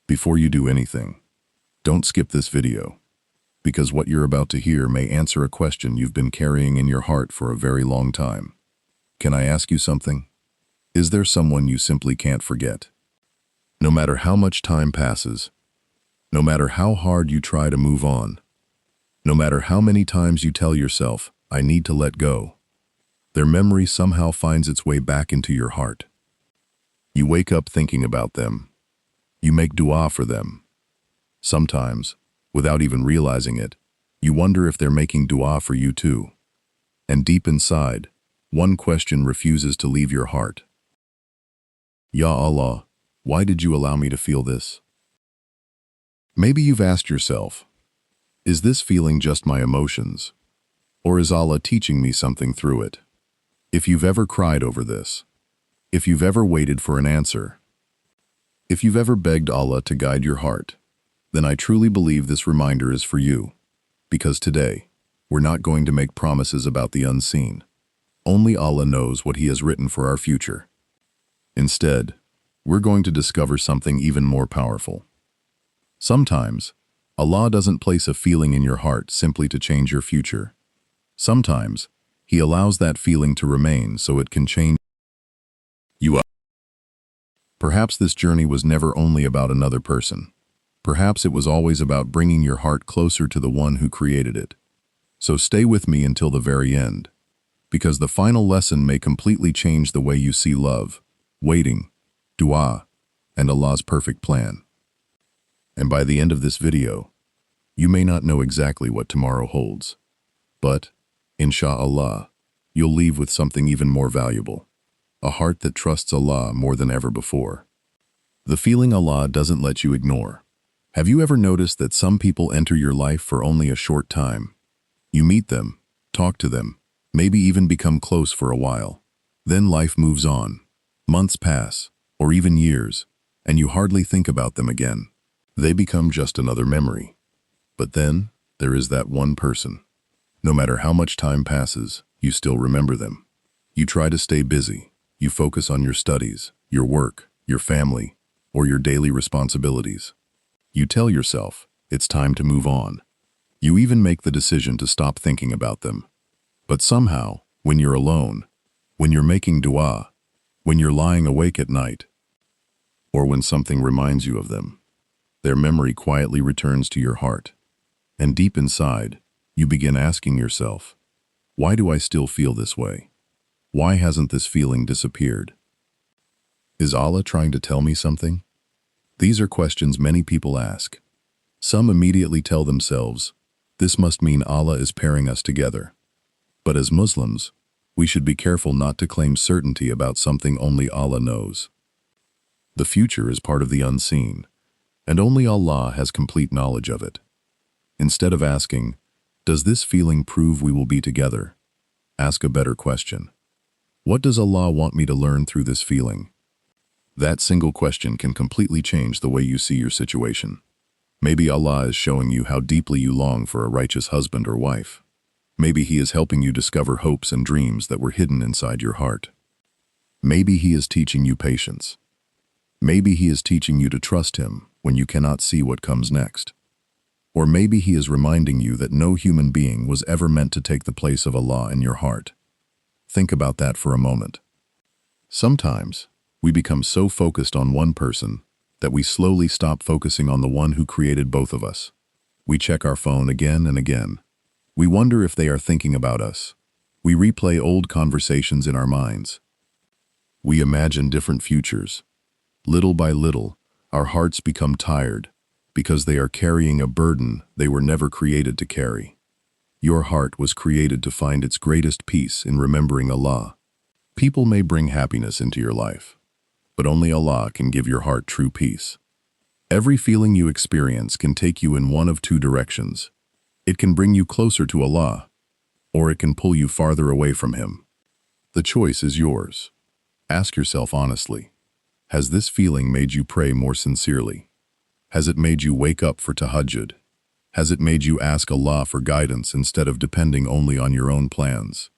Before you do anything, don't skip this video, because what you're about to hear may answer a question you've been carrying in your heart for a very long time. Can I ask you something? Is there someone you simply can't forget? No matter how much time passes, no matter how hard you try to move on, no matter how many times you tell yourself, I need to let go, their memory somehow finds its way back into your heart. You wake up thinking about them. You make dua for them. Sometimes, without even realizing it, you wonder if they're making dua for you too. And deep inside, one question refuses to leave your heart. Ya Allah, why did you allow me to feel this? Maybe you've asked yourself, is this feeling just my emotions? Or is Allah teaching me something through it? If you've ever cried over this, if you've ever waited for an answer, if you've ever begged Allah to guide your heart, then I truly believe this reminder is for you. Because today, we're not going to make promises about the unseen. Only Allah knows what He has written for our future. Instead, we're going to discover something even more powerful. Sometimes, Allah doesn't place a feeling in your heart simply to change your future. Sometimes, He allows that feeling to remain so it can change you. Perhaps this journey was never only about another person. Perhaps it was always about bringing your heart closer to the one who created it. So stay with me until the very end, because the final lesson may completely change the way you see love, waiting, dua, and Allah's perfect plan. And by the end of this video, you may not know exactly what tomorrow holds, but, insha'Allah, you'll leave with something even more valuable, a heart that trusts Allah more than ever before. The feeling Allah doesn't let you ignore. Have you ever noticed that some people enter your life for only a short time? You meet them, talk to them, maybe even become close for a while. Then life moves on. Months pass, or even years, and you hardly think about them again. They become just another memory. But then, there is that one person. No matter how much time passes, you still remember them. You try to stay busy. You focus on your studies, your work, your family, or your daily responsibilities. You tell yourself, it's time to move on. You even make the decision to stop thinking about them. But somehow, when you're alone, when you're making dua, when you're lying awake at night, or when something reminds you of them, their memory quietly returns to your heart. And deep inside, you begin asking yourself, why do I still feel this way? Why hasn't this feeling disappeared? Is Allah trying to tell me something? These are questions many people ask. Some immediately tell themselves, this must mean Allah is pairing us together. But as Muslims, we should be careful not to claim certainty about something only Allah knows. The future is part of the unseen, and only Allah has complete knowledge of it. Instead of asking, does this feeling prove we will be together? Ask a better question. What does Allah want me to learn through this feeling? That single question can completely change the way you see your situation. Maybe Allah is showing you how deeply you long for a righteous husband or wife. Maybe He is helping you discover hopes and dreams that were hidden inside your heart. Maybe He is teaching you patience. Maybe He is teaching you to trust Him when you cannot see what comes next. Or maybe He is reminding you that no human being was ever meant to take the place of Allah in your heart. Think about that for a moment. Sometimes, we become so focused on one person that we slowly stop focusing on the one who created both of us. We check our phone again and again. We wonder if they are thinking about us. We replay old conversations in our minds. We imagine different futures. Little by little, our hearts become tired because they are carrying a burden they were never created to carry. Your heart was created to find its greatest peace in remembering Allah. People may bring happiness into your life, but only Allah can give your heart true peace. Every feeling you experience can take you in one of two directions. It can bring you closer to Allah, or it can pull you farther away from Him. The choice is yours. Ask yourself honestly, has this feeling made you pray more sincerely? Has it made you wake up for tahajjud? Has it made you ask Allah for guidance instead of depending only on your own plans?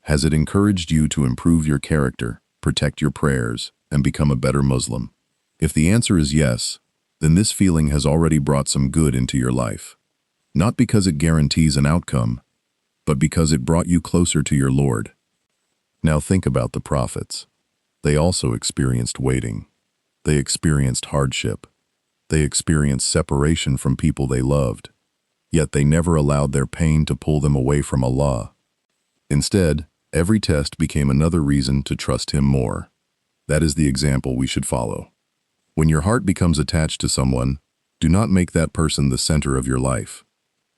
Has it encouraged you to improve your character, protect your prayers, and become a better Muslim? If the answer is yes, then this feeling has already brought some good into your life. Not because it guarantees an outcome, but because it brought you closer to your Lord. Now think about the prophets. They also experienced waiting. They experienced hardship. They experienced separation from people they loved. Yet they never allowed their pain to pull them away from Allah. Instead, every test became another reason to trust Him more. That is the example we should follow. When your heart becomes attached to someone, do not make that person the center of your life.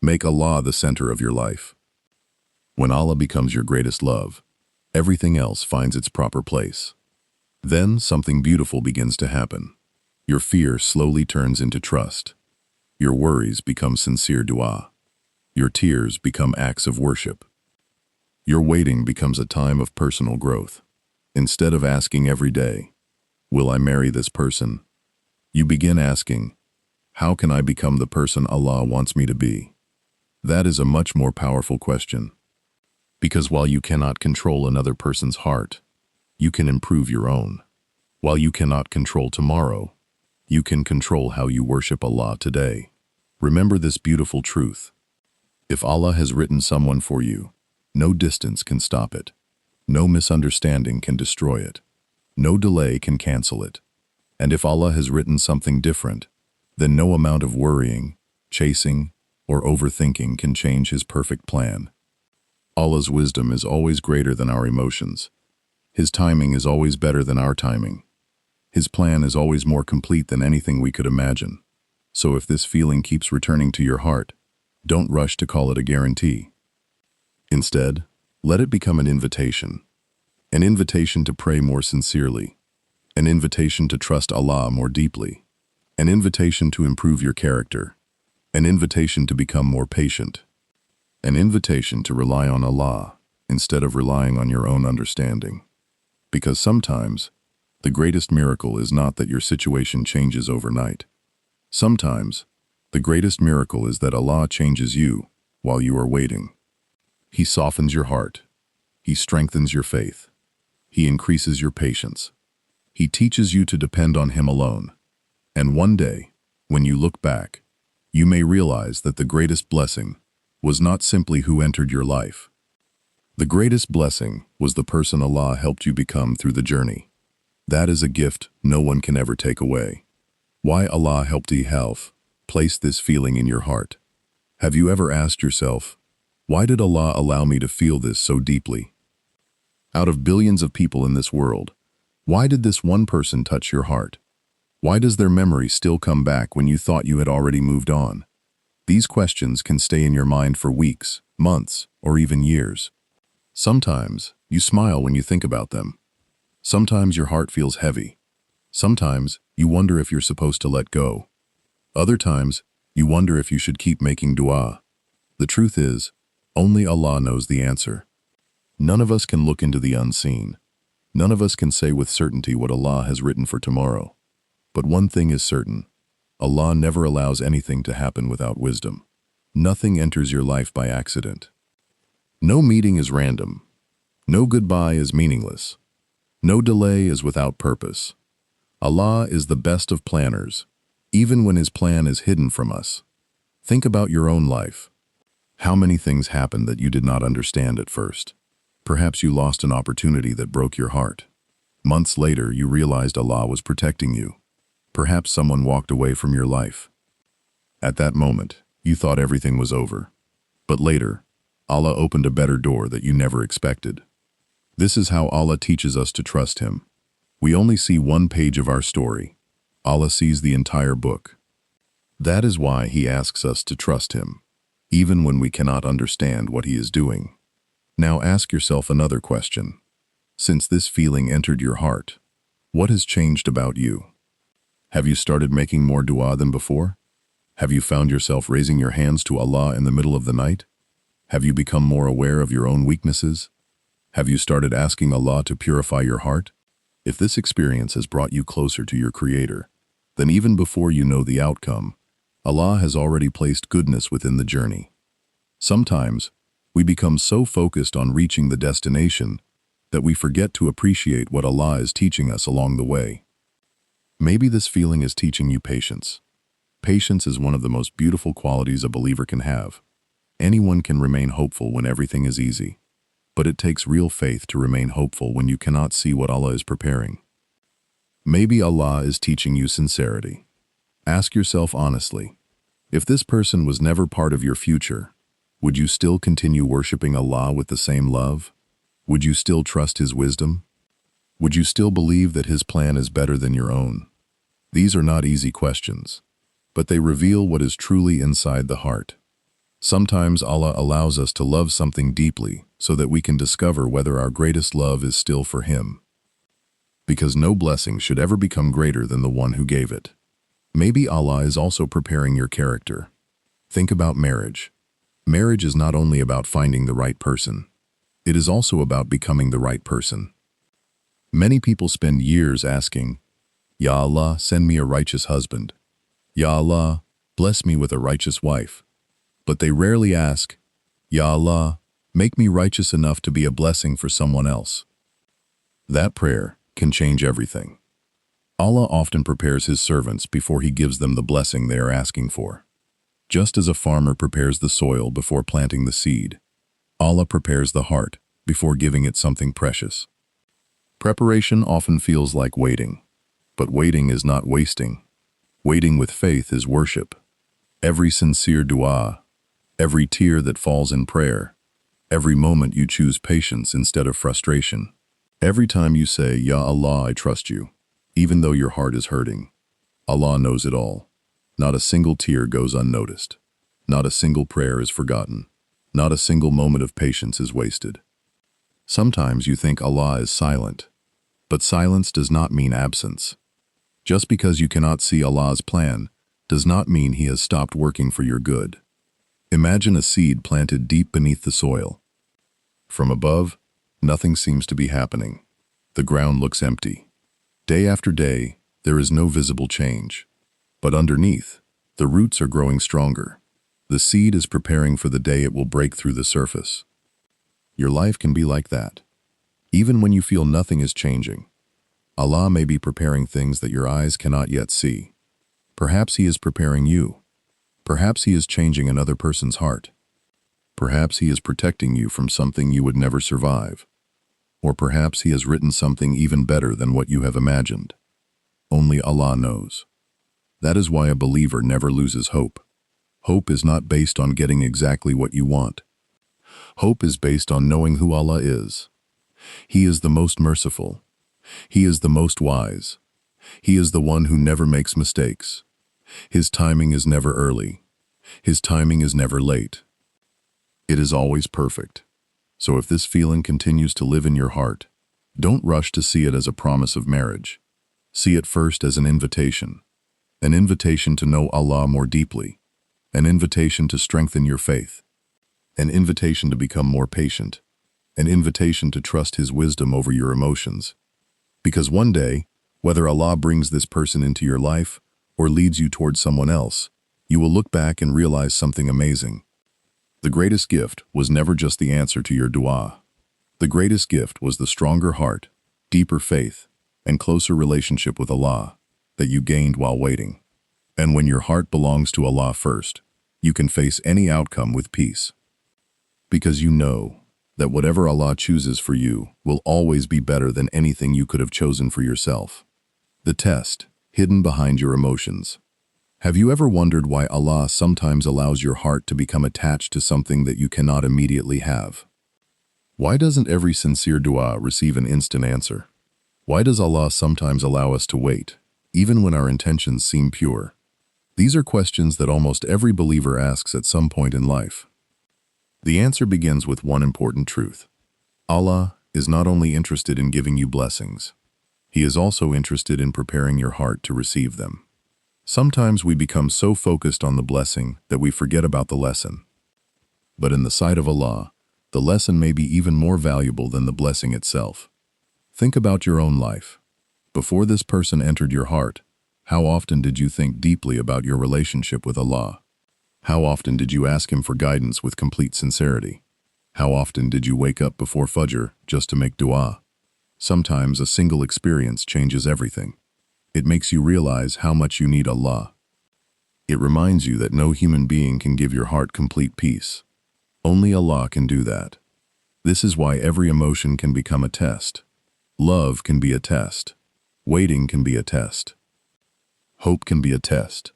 Make Allah the center of your life. When Allah becomes your greatest love, everything else finds its proper place. Then something beautiful begins to happen. Your fear slowly turns into trust. Your worries become sincere dua. Your tears become acts of worship. Your waiting becomes a time of personal growth. Instead of asking every day, "Will I marry this person?" you begin asking, "How can I become the person Allah wants me to be?" That is a much more powerful question. Because while you cannot control another person's heart, you can improve your own. While you cannot control tomorrow, you can control how you worship Allah today. Remember this beautiful truth. If Allah has written someone for you, no distance can stop it. No misunderstanding can destroy it. No delay can cancel it. And if Allah has written something different, then no amount of worrying, chasing, or overthinking can change His perfect plan. Allah's wisdom is always greater than our emotions. His timing is always better than our timing. His plan is always more complete than anything we could imagine. So if this feeling keeps returning to your heart, don't rush to call it a guarantee. Instead, let it become an invitation to pray more sincerely, an invitation to trust Allah more deeply, an invitation to improve your character, an invitation to become more patient, an invitation to rely on Allah instead of relying on your own understanding. Because sometimes, the greatest miracle is not that your situation changes overnight. Sometimes, the greatest miracle is that Allah changes you while you are waiting. He softens your heart. He strengthens your faith. He increases your patience. He teaches you to depend on Him alone. And one day, when you look back, you may realize that the greatest blessing was not simply who entered your life. The greatest blessing was the person Allah helped you become through the journey. That is a gift no one can ever take away. Why Allah helped you health placed this feeling in your heart. Have you ever asked yourself, why did Allah allow me to feel this so deeply? Out of billions of people in this world, why did this one person touch your heart? Why does their memory still come back when you thought you had already moved on? These questions can stay in your mind for weeks, months, or even years. Sometimes, you smile when you think about them. Sometimes your heart feels heavy. Sometimes, you wonder if you're supposed to let go. Other times, you wonder if you should keep making dua. The truth is, only Allah knows the answer. None of us can look into the unseen. None of us can say with certainty what Allah has written for tomorrow. But one thing is certain. Allah never allows anything to happen without wisdom. Nothing enters your life by accident. No meeting is random. No goodbye is meaningless. No delay is without purpose. Allah is the best of planners, even when His plan is hidden from us. Think about your own life. How many things happened that you did not understand at first? Perhaps you lost an opportunity that broke your heart. Months later, you realized Allah was protecting you. Perhaps someone walked away from your life. At that moment, you thought everything was over. But later, Allah opened a better door that you never expected. This is how Allah teaches us to trust Him. We only see one page of our story. Allah sees the entire book. That is why He asks us to trust Him, even when we cannot understand what He is doing. Now ask yourself another question. Since this feeling entered your heart, what has changed about you? Have you started making more dua than before? Have you found yourself raising your hands to Allah in the middle of the night? Have you become more aware of your own weaknesses? Have you started asking Allah to purify your heart? If this experience has brought you closer to your Creator, then even before you know the outcome, Allah has already placed goodness within the journey. Sometimes, we become so focused on reaching the destination that we forget to appreciate what Allah is teaching us along the way. Maybe this feeling is teaching you patience. Patience is one of the most beautiful qualities a believer can have. Anyone can remain hopeful when everything is easy, but it takes real faith to remain hopeful when you cannot see what Allah is preparing. Maybe Allah is teaching you sincerity. Ask yourself honestly, if this person was never part of your future, would you still continue worshiping Allah with the same love? Would you still trust His wisdom? Would you still believe that His plan is better than your own? These are not easy questions, but they reveal what is truly inside the heart. Sometimes Allah allows us to love something deeply so that we can discover whether our greatest love is still for Him. Because no blessing should ever become greater than the one who gave it. Maybe Allah is also preparing your character. Think about marriage. Marriage is not only about finding the right person. It is also about becoming the right person. Many people spend years asking, Ya Allah, send me a righteous husband. Ya Allah, bless me with a righteous wife. But they rarely ask, Ya Allah, make me righteous enough to be a blessing for someone else. That prayer can change everything. Allah often prepares His servants before He gives them the blessing they are asking for. Just as a farmer prepares the soil before planting the seed, Allah prepares the heart before giving it something precious. Preparation often feels like waiting, but waiting is not wasting. Waiting with faith is worship. Every sincere dua, every tear that falls in prayer, every moment you choose patience instead of frustration, every time you say, Ya Allah, I trust you, even though your heart is hurting. Allah knows it all. Not a single tear goes unnoticed. Not a single prayer is forgotten. Not a single moment of patience is wasted. Sometimes you think Allah is silent, but silence does not mean absence. Just because you cannot see Allah's plan does not mean He has stopped working for your good. Imagine a seed planted deep beneath the soil. From above, nothing seems to be happening. The ground looks empty. Day after day, there is no visible change. But underneath, the roots are growing stronger. The seed is preparing for the day it will break through the surface. Your life can be like that. Even when you feel nothing is changing, Allah may be preparing things that your eyes cannot yet see. Perhaps He is preparing you. Perhaps He is changing another person's heart. Perhaps He is protecting you from something you would never survive. Or perhaps He has written something even better than what you have imagined. Only Allah knows. That is why a believer never loses hope. Hope is not based on getting exactly what you want. Hope is based on knowing who Allah is. He is the most merciful. He is the most wise. He is the one who never makes mistakes. His timing is never early. His timing is never late. It is always perfect. So if this feeling continues to live in your heart, don't rush to see it as a promise of marriage. See it first as an invitation to know Allah more deeply, an invitation to strengthen your faith, an invitation to become more patient, an invitation to trust His wisdom over your emotions. Because one day, whether Allah brings this person into your life or leads you towards someone else, you will look back and realize something amazing. The greatest gift was never just the answer to your dua. The greatest gift was the stronger heart, deeper faith, and closer relationship with Allah that you gained while waiting. And when your heart belongs to Allah first, you can face any outcome with peace. Because you know that whatever Allah chooses for you will always be better than anything you could have chosen for yourself. The test, hidden behind your emotions. Have you ever wondered why Allah sometimes allows your heart to become attached to something that you cannot immediately have? Why doesn't every sincere dua receive an instant answer? Why does Allah sometimes allow us to wait, even when our intentions seem pure? These are questions that almost every believer asks at some point in life. The answer begins with one important truth. Allah is not only interested in giving you blessings, He is also interested in preparing your heart to receive them. Sometimes we become so focused on the blessing that we forget about the lesson. But in the sight of Allah, the lesson may be even more valuable than the blessing itself. Think about your own life. Before this person entered your heart, how often did you think deeply about your relationship with Allah? How often did you ask Him for guidance with complete sincerity? How often did you wake up before Fajr just to make dua? Sometimes a single experience changes everything. It makes you realize how much you need Allah. It reminds you that no human being can give your heart complete peace. Only Allah can do that. This is why every emotion can become a test. Love can be a test. Waiting can be a test. Hope can be a test.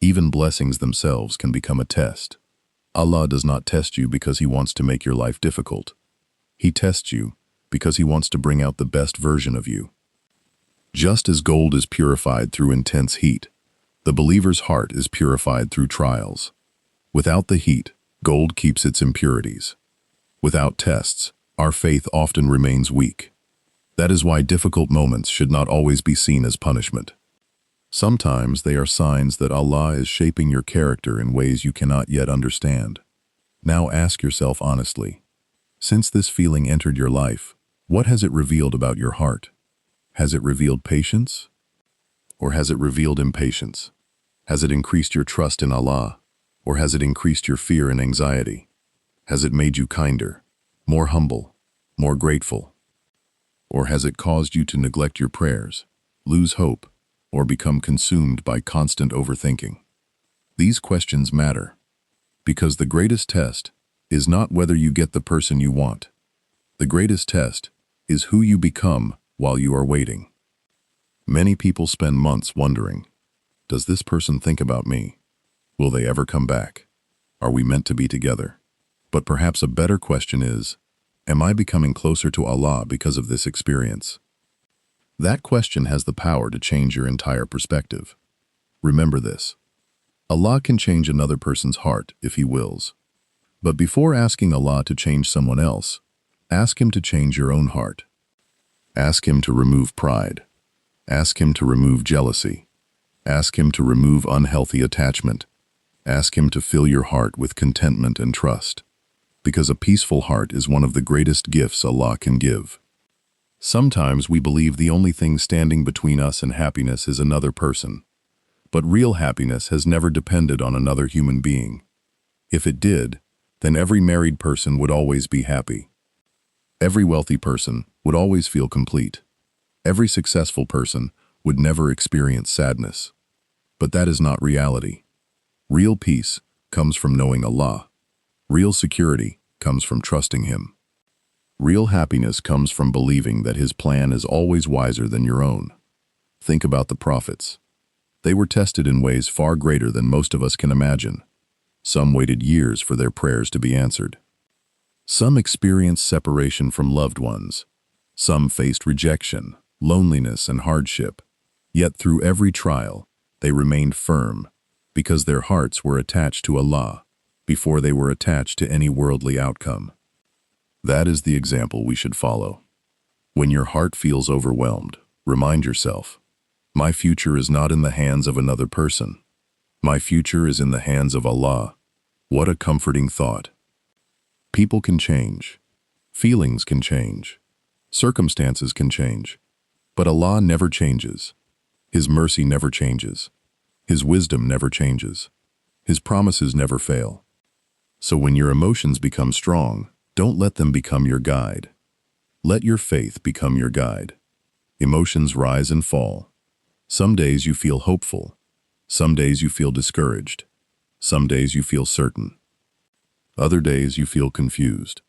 Even blessings themselves can become a test. Allah does not test you because He wants to make your life difficult. He tests you because He wants to bring out the best version of you. Just as gold is purified through intense heat, the believer's heart is purified through trials. Without the heat, gold keeps its impurities. Without tests, our faith often remains weak. That is why difficult moments should not always be seen as punishment. Sometimes they are signs that Allah is shaping your character in ways you cannot yet understand. Now ask yourself honestly, since this feeling entered your life, what has it revealed about your heart? Has it revealed patience? Or has it revealed impatience? Has it increased your trust in Allah? Or has it increased your fear and anxiety? Has it made you kinder, more humble, more grateful? Or has it caused you to neglect your prayers, lose hope, or become consumed by constant overthinking? These questions matter, because the greatest test is not whether you get the person you want. The greatest test is who you become while you are waiting. Many people spend months wondering, does this person think about me? Will they ever come back? Are we meant to be together? But perhaps a better question is, am I becoming closer to Allah because of this experience? That question has the power to change your entire perspective. Remember this. Allah can change another person's heart if He wills. But before asking Allah to change someone else, ask Him to change your own heart. Ask Him to remove pride. Ask Him to remove jealousy. Ask Him to remove unhealthy attachment. Ask Him to fill your heart with contentment and trust. Because a peaceful heart is one of the greatest gifts Allah can give. Sometimes we believe the only thing standing between us and happiness is another person. But real happiness has never depended on another human being. If it did, then every married person would always be happy. Every wealthy person would always feel complete. Every successful person would never experience sadness. But that is not reality. Real peace comes from knowing Allah. Real security comes from trusting Him. Real happiness comes from believing that His plan is always wiser than your own. Think about the prophets. They were tested in ways far greater than most of us can imagine. Some waited years for their prayers to be answered. Some experienced separation from loved ones. Some faced rejection, loneliness, and hardship. Yet through every trial, they remained firm, because their hearts were attached to Allah before they were attached to any worldly outcome. That is the example we should follow. When your heart feels overwhelmed, remind yourself, my future is not in the hands of another person. My future is in the hands of Allah. What a comforting thought. People can change. Feelings can change. Circumstances can change. But Allah never changes. His mercy never changes. His wisdom never changes. His promises never fail. So when your emotions become strong, don't let them become your guide. Let your faith become your guide. Emotions rise and fall. Some days you feel hopeful. Some days you feel discouraged. Some days you feel certain. Other days you feel confused.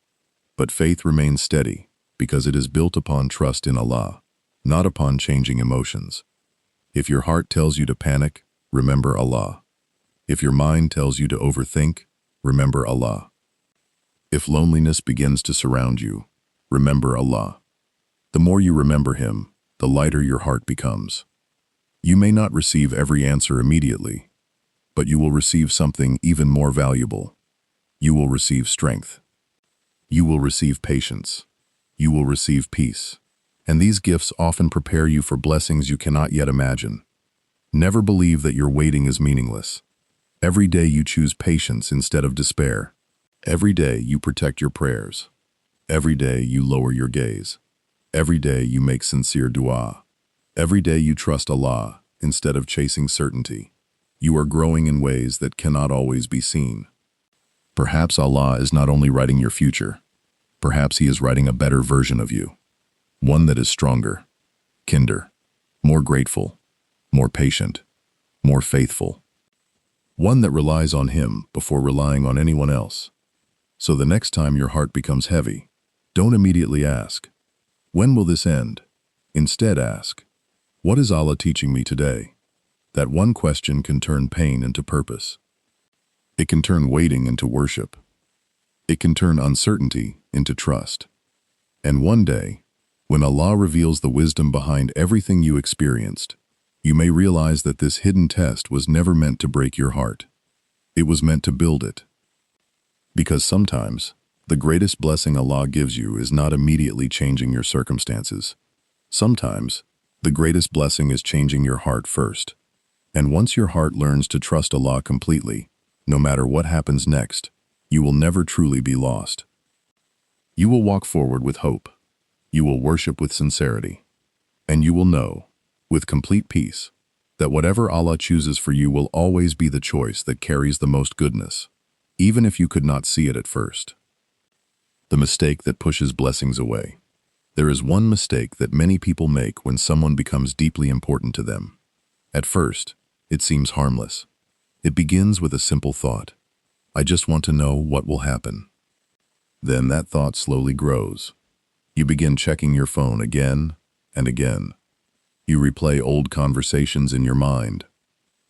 But faith remains steady because it is built upon trust in Allah, not upon changing emotions. If your heart tells you to panic, remember Allah. If your mind tells you to overthink, remember Allah. If loneliness begins to surround you, remember Allah. The more you remember Him, the lighter your heart becomes. You may not receive every answer immediately, but you will receive something even more valuable. You will receive strength. You will receive patience. You will receive peace. And these gifts often prepare you for blessings you cannot yet imagine. Never believe that your waiting is meaningless. Every day you choose patience instead of despair. Every day you protect your prayers. Every day you lower your gaze. Every day you make sincere dua. Every day you trust Allah instead of chasing certainty. You are growing in ways that cannot always be seen. Perhaps Allah is not only writing your future, perhaps He is writing a better version of you. One that is stronger, kinder, more grateful, more patient, more faithful. one that relies on Him before relying on anyone else. So the next time your heart becomes heavy, don't immediately ask, "When will this end?" Instead ask, "What is Allah teaching me today?" That one question can turn pain into purpose. It can turn waiting into worship. It can turn uncertainty into trust. And one day, when Allah reveals the wisdom behind everything you experienced, you may realize that this hidden test was never meant to break your heart. It was meant to build it. Because sometimes, the greatest blessing Allah gives you is not immediately changing your circumstances. Sometimes, the greatest blessing is changing your heart first. And once your heart learns to trust Allah completely, no matter what happens next, you will never truly be lost. You will walk forward with hope. You will worship with sincerity. And you will know, with complete peace, that whatever Allah chooses for you will always be the choice that carries the most goodness, even if you could not see it at first. The mistake that pushes blessings away. There is one mistake that many people make when someone becomes deeply important to them. At first, it seems harmless. It begins with a simple thought. I just want to know what will happen. Then that thought slowly grows. You begin checking your phone again and again. You replay old conversations in your mind.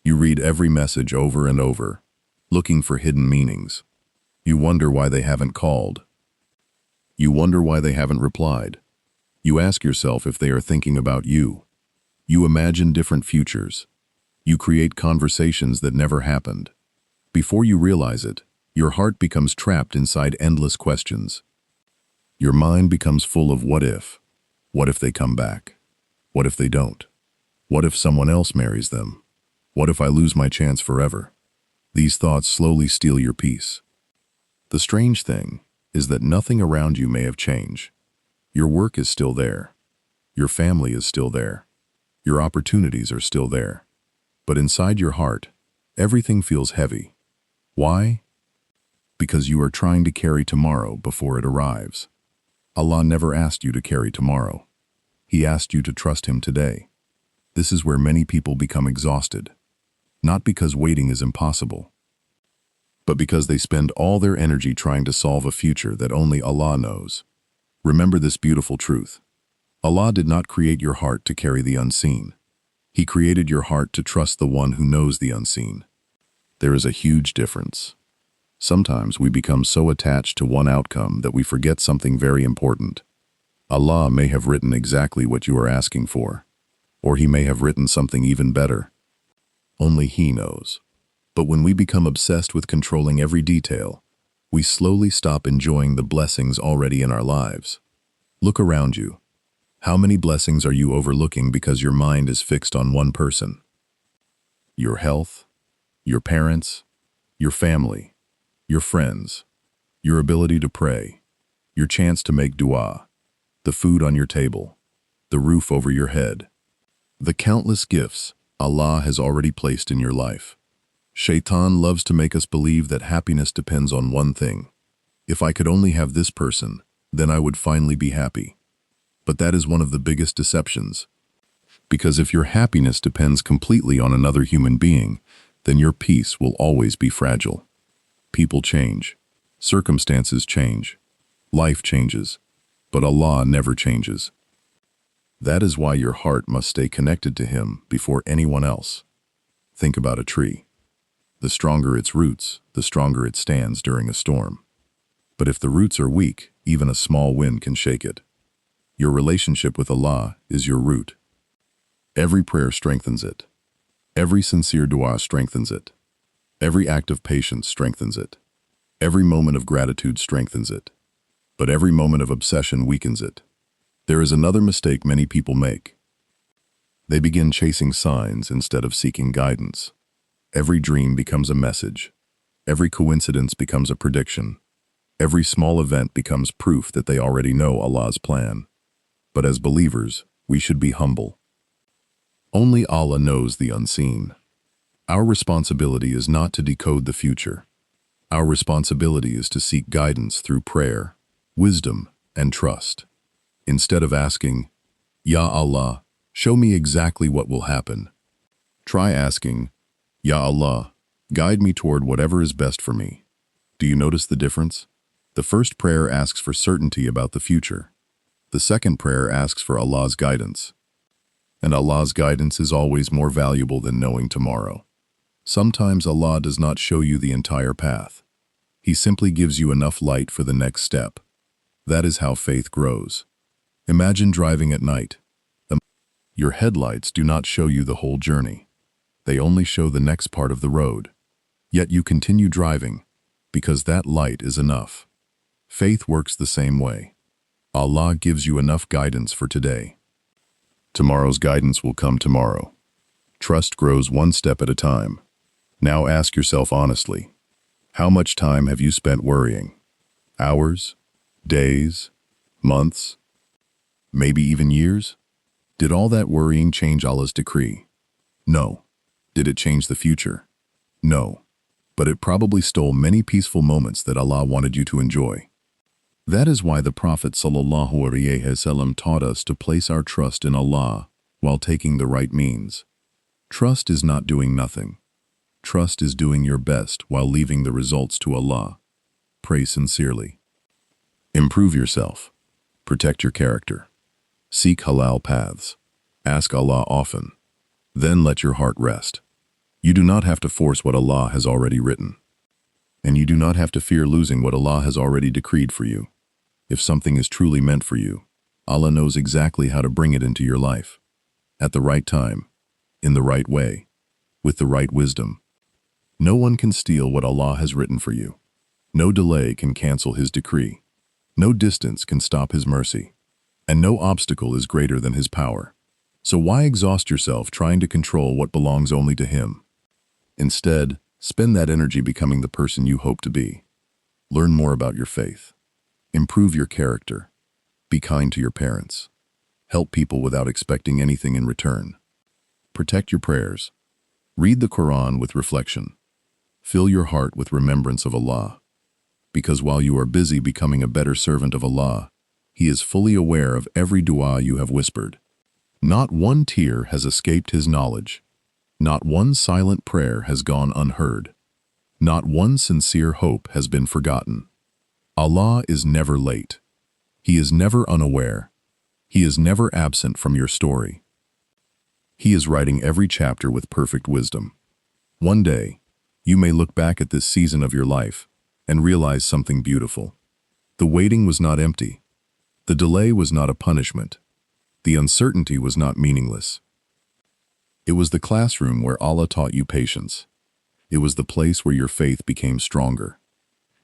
You read every message over and over, looking for hidden meanings. You wonder why they haven't called. You wonder why they haven't replied. You ask yourself if they are thinking about you. You imagine different futures. You create conversations that never happened. Before you realize it, your heart becomes trapped inside endless questions. Your mind becomes full of what if. What if they come back? What if they don't? What if someone else marries them? What if I lose my chance forever? These thoughts slowly steal your peace. The strange thing is that nothing around you may have changed. Your work is still there. Your family is still there. Your opportunities are still there. But inside your heart, everything feels heavy. Why? Because you are trying to carry tomorrow before it arrives. Allah never asked you to carry tomorrow. He asked you to trust Him today. This is where many people become exhausted. Not because waiting is impossible, but because they spend all their energy trying to solve a future that only Allah knows. Remember this beautiful truth. Allah did not create your heart to carry the unseen. He created your heart to trust the one who knows the unseen. There is a huge difference. Sometimes we become so attached to one outcome that we forget something very important. Allah may have written exactly what you are asking for, or He may have written something even better. Only He knows. But when we become obsessed with controlling every detail, we slowly stop enjoying the blessings already in our lives. Look around you. How many blessings are you overlooking because your mind is fixed on one person? Your health, your parents, your family, your friends, your ability to pray, your chance to make dua, the food on your table, the roof over your head, the countless gifts Allah has already placed in your life. Shaitan loves to make us believe that happiness depends on one thing. If I could only have this person, then I would finally be happy. But that is one of the biggest deceptions. Because if your happiness depends completely on another human being, then your peace will always be fragile. People change. Circumstances change. Life changes. But Allah never changes. That is why your heart must stay connected to Him before anyone else. Think about a tree. The stronger its roots, the stronger it stands during a storm. But if the roots are weak, even a small wind can shake it. Your relationship with Allah is your root. Every prayer strengthens it. Every sincere dua strengthens it. Every act of patience strengthens it. Every moment of gratitude strengthens it. But every moment of obsession weakens it. There is another mistake many people make. They begin chasing signs instead of seeking guidance. Every dream becomes a message. Every coincidence becomes a prediction. Every small event becomes proof that they already know Allah's plan. But as believers, we should be humble. Only Allah knows the unseen. Our responsibility is not to decode the future. Our responsibility is to seek guidance through prayer, wisdom, and trust. Instead of asking, Ya Allah, show me exactly what will happen, try asking, Ya Allah, Guide me toward whatever is best for me. Do you notice the difference? The first prayer asks for certainty about the future. The second prayer asks for Allah's guidance. And Allah's guidance is always more valuable than knowing tomorrow. Sometimes Allah does not show you the entire path. He simply gives you enough light for the next step. That is how faith grows. Imagine driving at night. Your headlights do not show you the whole journey. They only show the next part of the road. Yet you continue driving, because that light is enough. Faith works the same way. Allah gives you enough guidance for today. Tomorrow's guidance will come tomorrow. Trust grows one step at a time. Now ask yourself honestly, how much time have you spent worrying? Hours? Days? Months? Maybe even years? Did all that worrying change Allah's decree? No. Did it change the future? No. But it probably stole many peaceful moments that Allah wanted you to enjoy. That is why the Prophet ﷺ taught us to place our trust in Allah while taking the right means. Trust is not doing nothing. Trust is doing your best while leaving the results to Allah. Pray sincerely. Improve yourself. Protect your character. Seek halal paths. Ask Allah often. Then let your heart rest. You do not have to force what Allah has already written. And you do not have to fear losing what Allah has already decreed for you. If something is truly meant for you, Allah knows exactly how to bring it into your life. At the right time, in the right way, with the right wisdom. No one can steal what Allah has written for you. No delay can cancel His decree. No distance can stop His mercy. And no obstacle is greater than His power. So why exhaust yourself trying to control what belongs only to Him? Instead, spend that energy becoming the person you hope to be. Learn more about your faith. Improve your character. Be kind to your parents. Help people without expecting anything in return. Protect your prayers. Read the Quran with reflection. Fill your heart with remembrance of Allah. Because while you are busy becoming a better servant of Allah, He is fully aware of every dua you have whispered. Not one tear has escaped His knowledge. Not one silent prayer has gone unheard. Not one sincere hope has been forgotten. Allah is never late. He is never unaware. He is never absent from your story. He is writing every chapter with perfect wisdom. One day, you may look back at this season of your life and realize something beautiful. The waiting was not empty. The delay was not a punishment. The uncertainty was not meaningless. It was the classroom where Allah taught you patience. It was the place where your faith became stronger.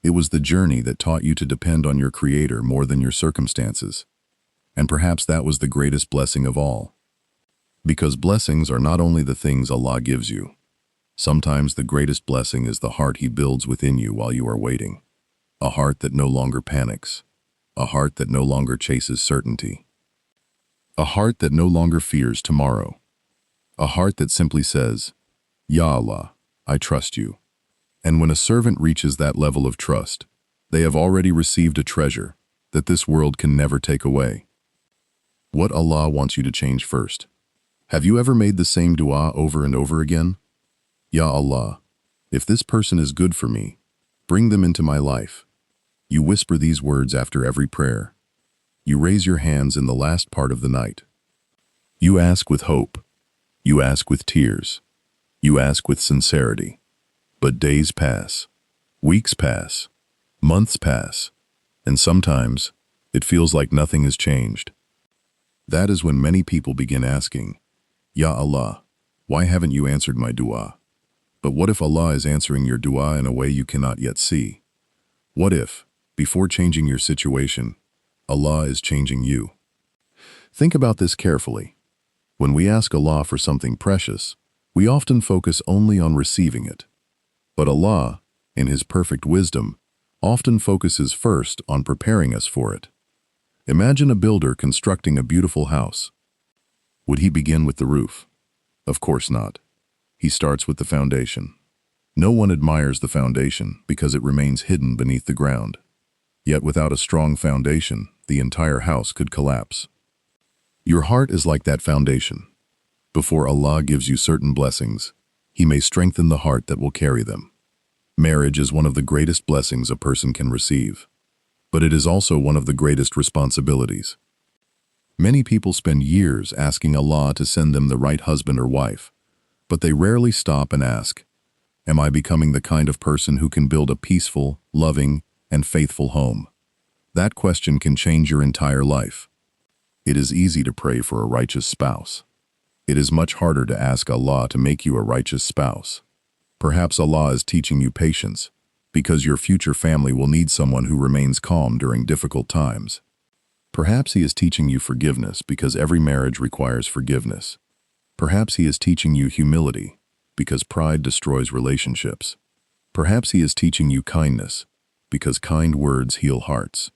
It was the journey that taught you to depend on your Creator more than your circumstances. And perhaps that was the greatest blessing of all. Because blessings are not only the things Allah gives you. Sometimes the greatest blessing is the heart He builds within you while you are waiting. A heart that no longer panics. A heart that no longer chases certainty. A heart that no longer fears tomorrow. A heart that simply says, Ya Allah, I trust you. And when a servant reaches that level of trust, they have already received a treasure that this world can never take away. What Allah wants you to change first. Have you ever made the same dua over and over again? Ya Allah, if this person is good for me, bring them into my life. You whisper these words after every prayer. You raise your hands in the last part of the night. You ask with hope. You ask with tears. You ask with sincerity. But days pass. Weeks pass. Months pass. And sometimes, it feels like nothing has changed. That is when many people begin asking, Ya Allah, why haven't you answered my dua? But what if Allah is answering your dua in a way you cannot yet see? What if, before changing your situation, Allah is changing you? Think about this carefully. When we ask Allah for something precious, we often focus only on receiving it. But Allah, in His perfect wisdom, often focuses first on preparing us for it. Imagine a builder constructing a beautiful house. Would he begin with the roof? Of course not. He starts with the foundation. No one admires the foundation because it remains hidden beneath the ground. Yet without a strong foundation, the entire house could collapse. Your heart is like that foundation. Before Allah gives you certain blessings, He may strengthen the heart that will carry them. Marriage is one of the greatest blessings a person can receive, but it is also one of the greatest responsibilities. Many people spend years asking Allah to send them the right husband or wife, but they rarely stop and ask, am I becoming the kind of person who can build a peaceful, loving, and faithful home? That question can change your entire life. It is easy to pray for a righteous spouse. It is much harder to ask Allah to make you a righteous spouse. Perhaps Allah is teaching you patience, because your future family will need someone who remains calm during difficult times. Perhaps He is teaching you forgiveness, because every marriage requires forgiveness. Perhaps He is teaching you humility, because pride destroys relationships. Perhaps He is teaching you kindness, because kind words heal hearts.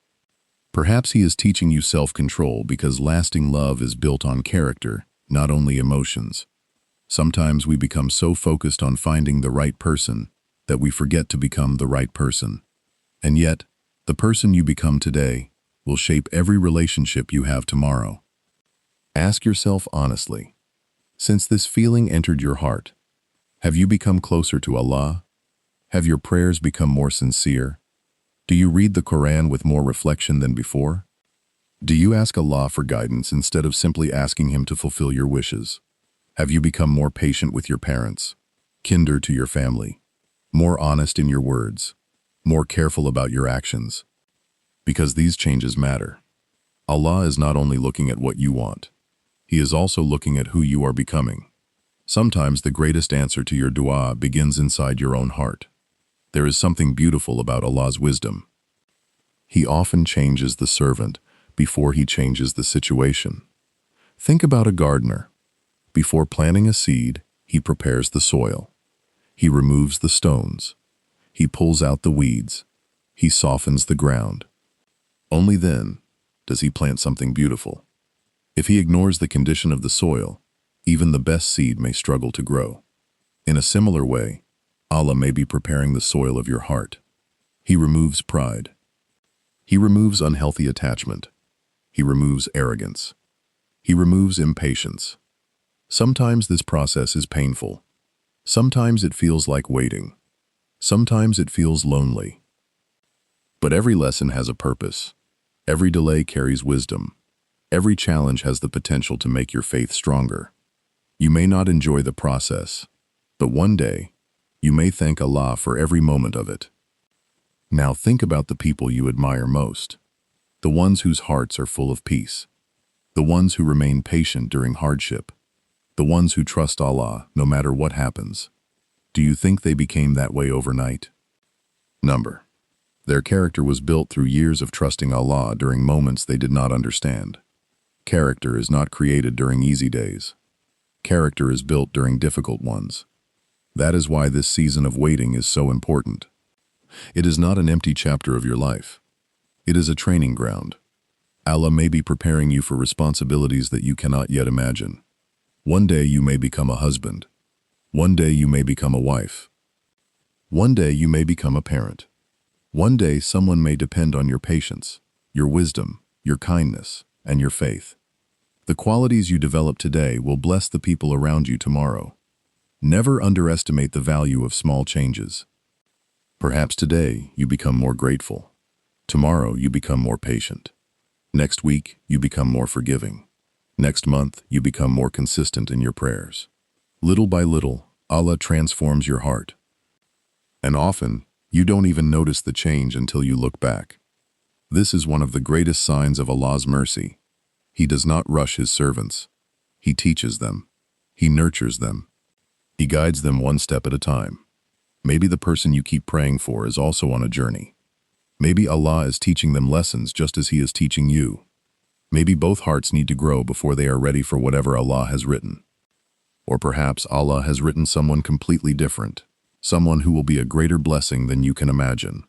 Perhaps He is teaching you self-control, because lasting love is built on character, not only emotions. Sometimes we become so focused on finding the right person that we forget to become the right person. And yet, the person you become today will shape every relationship you have tomorrow. Ask yourself honestly, since this feeling entered your heart, have you become closer to Allah? Have your prayers become more sincere? Do you read the Quran with more reflection than before? Do you ask Allah for guidance instead of simply asking Him to fulfill your wishes? Have you become more patient with your parents, kinder to your family, more honest in your words, more careful about your actions? Because these changes matter. Allah is not only looking at what you want, He is also looking at who you are becoming. Sometimes the greatest answer to your dua begins inside your own heart. There is something beautiful about Allah's wisdom. He often changes the servant before He changes the situation. Think about a gardener. Before planting a seed, he prepares the soil. He removes the stones. He pulls out the weeds. He softens the ground. Only then does he plant something beautiful. If he ignores the condition of the soil, even the best seed may struggle to grow. In a similar way, Allah may be preparing the soil of your heart. He removes pride. He removes unhealthy attachment. He removes arrogance. He removes impatience. Sometimes this process is painful. Sometimes it feels like waiting. Sometimes it feels lonely. But every lesson has a purpose. Every delay carries wisdom. Every challenge has the potential to make your faith stronger. You may not enjoy the process, but one day, you may thank Allah for every moment of it. Now think about the people you admire most. The ones whose hearts are full of peace. The ones who remain patient during hardship. The ones who trust Allah no matter what happens. Do you think they became that way overnight? Number. Their character was built through years of trusting Allah during moments they did not understand. Character is not created during easy days. Character is built during difficult ones. That is why this season of waiting is so important. It is not an empty chapter of your life. It is a training ground. Allah may be preparing you for responsibilities that you cannot yet imagine. One day you may become a husband. One day you may become a wife. One day you may become a parent. One day someone may depend on your patience, your wisdom, your kindness, and your faith. The qualities you develop today will bless the people around you tomorrow. Never underestimate the value of small changes. Perhaps today you become more grateful. Tomorrow you become more patient. Next week you become more forgiving. Next month you become more consistent in your prayers. Little by little, Allah transforms your heart. And often, you don't even notice the change until you look back. This is one of the greatest signs of Allah's mercy. He does not rush His servants. He teaches them. He nurtures them. He guides them one step at a time. Maybe the person you keep praying for is also on a journey. Maybe Allah is teaching them lessons just as He is teaching you. Maybe both hearts need to grow before they are ready for whatever Allah has written. Or perhaps Allah has written someone completely different, someone who will be a greater blessing than you can imagine.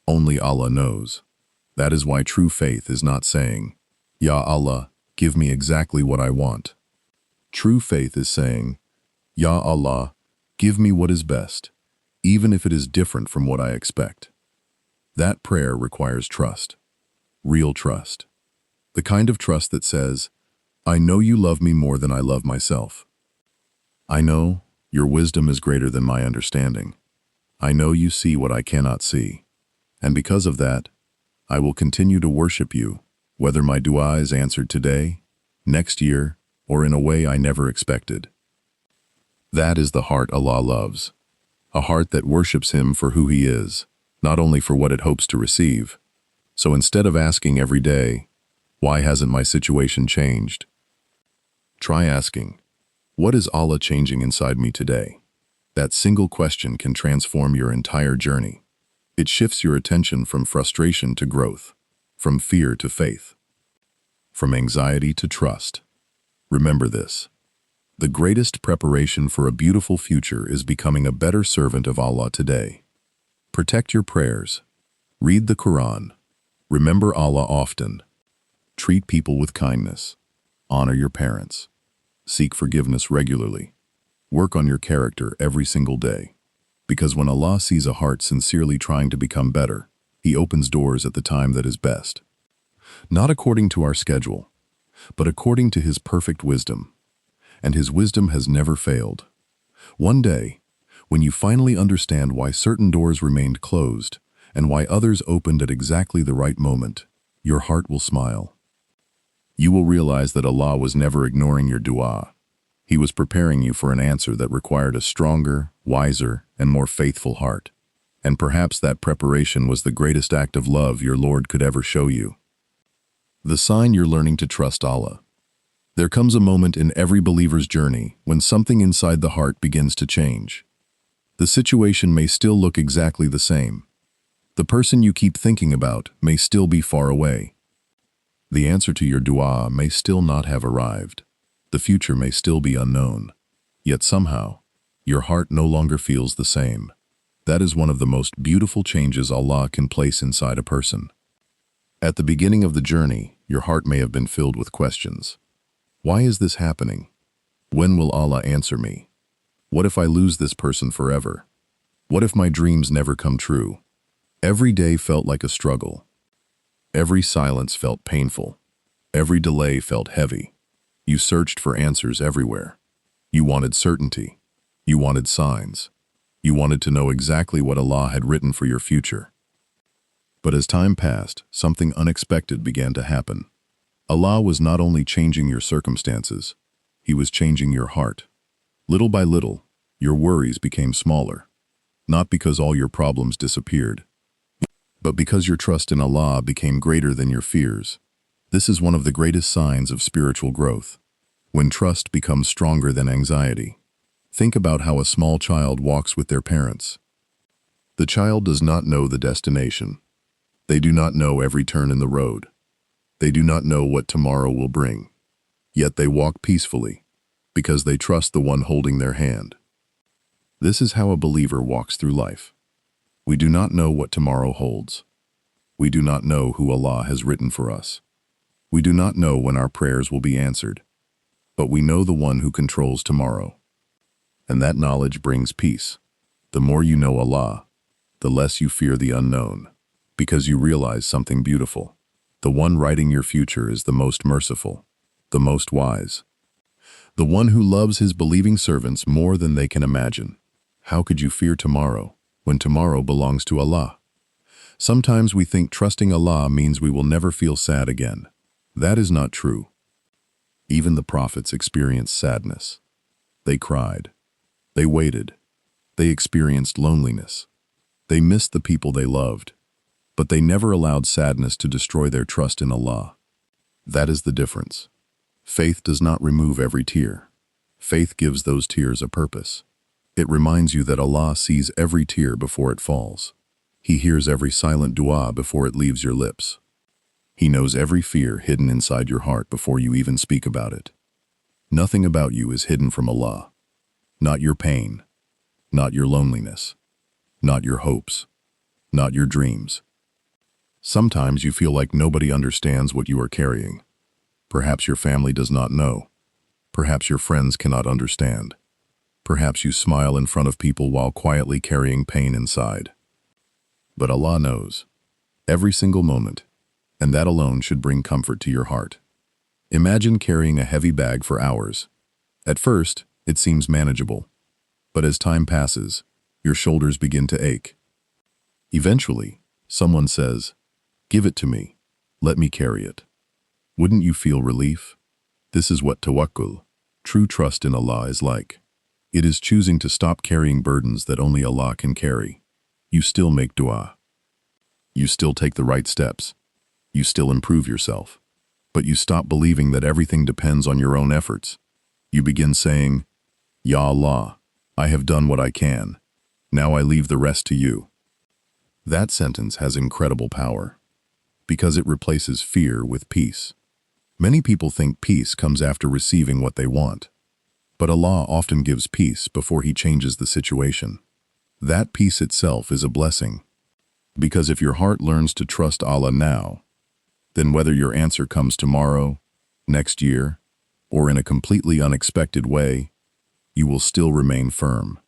Only Allah knows. That is why true faith is not saying, Ya Allah, give me exactly what I want. True faith is saying, Ya Allah, give me what is best, even if it is different from what I expect. That prayer requires trust, real trust. The kind of trust that says, I know you love me more than I love myself. I know Your wisdom is greater than my understanding. I know you see what I cannot see. And because of that, I will continue to worship you, whether my dua is answered today, next year, or in a way I never expected. That is the heart Allah loves. A heart that worships Him for who He is, not only for what it hopes to receive. So instead of asking every day, why hasn't my situation changed? Try asking, what is Allah changing inside me today? That single question can transform your entire journey. It shifts your attention from frustration to growth, from fear to faith, from anxiety to trust. Remember this. The greatest preparation for a beautiful future is becoming a better servant of Allah today. Protect your prayers. Read the Quran. Remember Allah often. Treat people with kindness. Honor your parents. Seek forgiveness regularly. Work on your character every single day. Because when Allah sees a heart sincerely trying to become better, He opens doors at the time that is best. Not according to our schedule, but according to His perfect wisdom. And His wisdom has never failed. One day, when you finally understand why certain doors remained closed and why others opened at exactly the right moment, your heart will smile. You will realize that Allah was never ignoring your dua. He was preparing you for an answer that required a stronger, wiser, and more faithful heart. And perhaps that preparation was the greatest act of love your Lord could ever show you. The sign you're learning to trust Allah. There comes a moment in every believer's journey when something inside the heart begins to change. The situation may still look exactly the same. The person you keep thinking about may still be far away. The answer to your dua may still not have arrived. The future may still be unknown. Yet somehow, your heart no longer feels the same. That is one of the most beautiful changes Allah can place inside a person. At the beginning of the journey, your heart may have been filled with questions. Why is this happening? When will Allah answer me? What if I lose this person forever? What if my dreams never come true? Every day felt like a struggle. Every silence felt painful. Every delay felt heavy. You searched for answers everywhere. You wanted certainty. You wanted signs. You wanted to know exactly what Allah had written for your future. But as time passed, something unexpected began to happen. Allah was not only changing your circumstances, He was changing your heart. Little by little, your worries became smaller. Not because all your problems disappeared, but because your trust in Allah became greater than your fears. This is one of the greatest signs of spiritual growth. When trust becomes stronger than anxiety. Think about how a small child walks with their parents. The child does not know the destination. They do not know every turn in the road. They do not know what tomorrow will bring. Yet they walk peacefully, because they trust the one holding their hand. This is how a believer walks through life. We do not know what tomorrow holds. We do not know who Allah has written for us. We do not know when our prayers will be answered. But we know the one who controls tomorrow. And that knowledge brings peace. The more you know Allah, the less you fear the unknown, because you realize something beautiful. The one writing your future is the most merciful, the most wise, the one who loves His believing servants more than they can imagine. How could you fear tomorrow when tomorrow belongs to Allah? Sometimes we think trusting Allah means we will never feel sad again. That is not true. Even the prophets experienced sadness. They cried. They waited. They experienced loneliness. They missed the people they loved. But they never allowed sadness to destroy their trust in Allah. That is the difference. Faith does not remove every tear. Faith gives those tears a purpose. It reminds you that Allah sees every tear before it falls. He hears every silent dua before it leaves your lips. He knows every fear hidden inside your heart before you even speak about it. Nothing about you is hidden from Allah. Not your pain, not your loneliness, not your hopes, not your dreams. Sometimes you feel like nobody understands what you are carrying. Perhaps your family does not know. Perhaps your friends cannot understand. Perhaps you smile in front of people while quietly carrying pain inside. But Allah knows every single moment, and that alone should bring comfort to your heart. Imagine carrying a heavy bag for hours. At first, it seems manageable. But as time passes, your shoulders begin to ache. Eventually, someone says, "Give it to me. Let me carry it." Wouldn't you feel relief? This is what tawakkul, true trust in Allah, is like. It is choosing to stop carrying burdens that only Allah can carry. You still make dua. You still take the right steps. You still improve yourself. But you stop believing that everything depends on your own efforts. You begin saying, "Ya Allah, I have done what I can. Now I leave the rest to you." That sentence has incredible power because it replaces fear with peace. Many people think peace comes after receiving what they want, but Allah often gives peace before He changes the situation. That peace itself is a blessing, because if your heart learns to trust Allah now, then whether your answer comes tomorrow, next year, or in a completely unexpected way, you will still remain firm.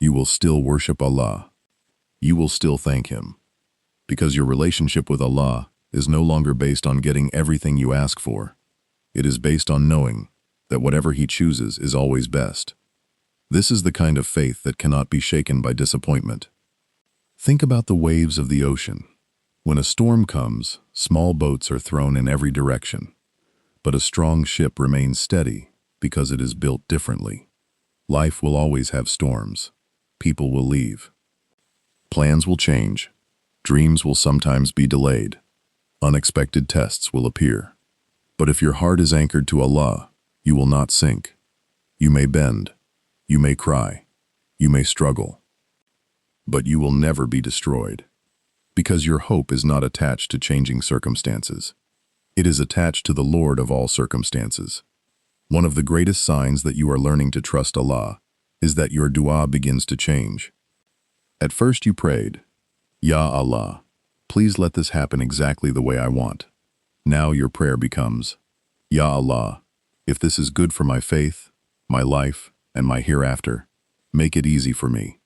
You will still worship Allah. You will still thank Him, because your relationship with Allah is no longer based on getting everything you ask for. It is based on knowing that whatever He chooses is always best. This is the kind of faith that cannot be shaken by disappointment. Think about the waves of the ocean. When a storm comes, small boats are thrown in every direction, but a strong ship remains steady because it is built differently. Life will always have storms. People will leave. Plans will change. Dreams will sometimes be delayed. Unexpected tests will appear. But if your heart is anchored to Allah, you will not sink. You may bend. You may cry. You may struggle. But you will never be destroyed, because your hope is not attached to changing circumstances. It is attached to the Lord of all circumstances. One of the greatest signs that you are learning to trust Allah is that your dua begins to change. At first you prayed, "Ya Allah, please let this happen exactly the way I want." Now your prayer becomes, "Ya Allah, if this is good for my faith, my life, and my hereafter, make it easy for me.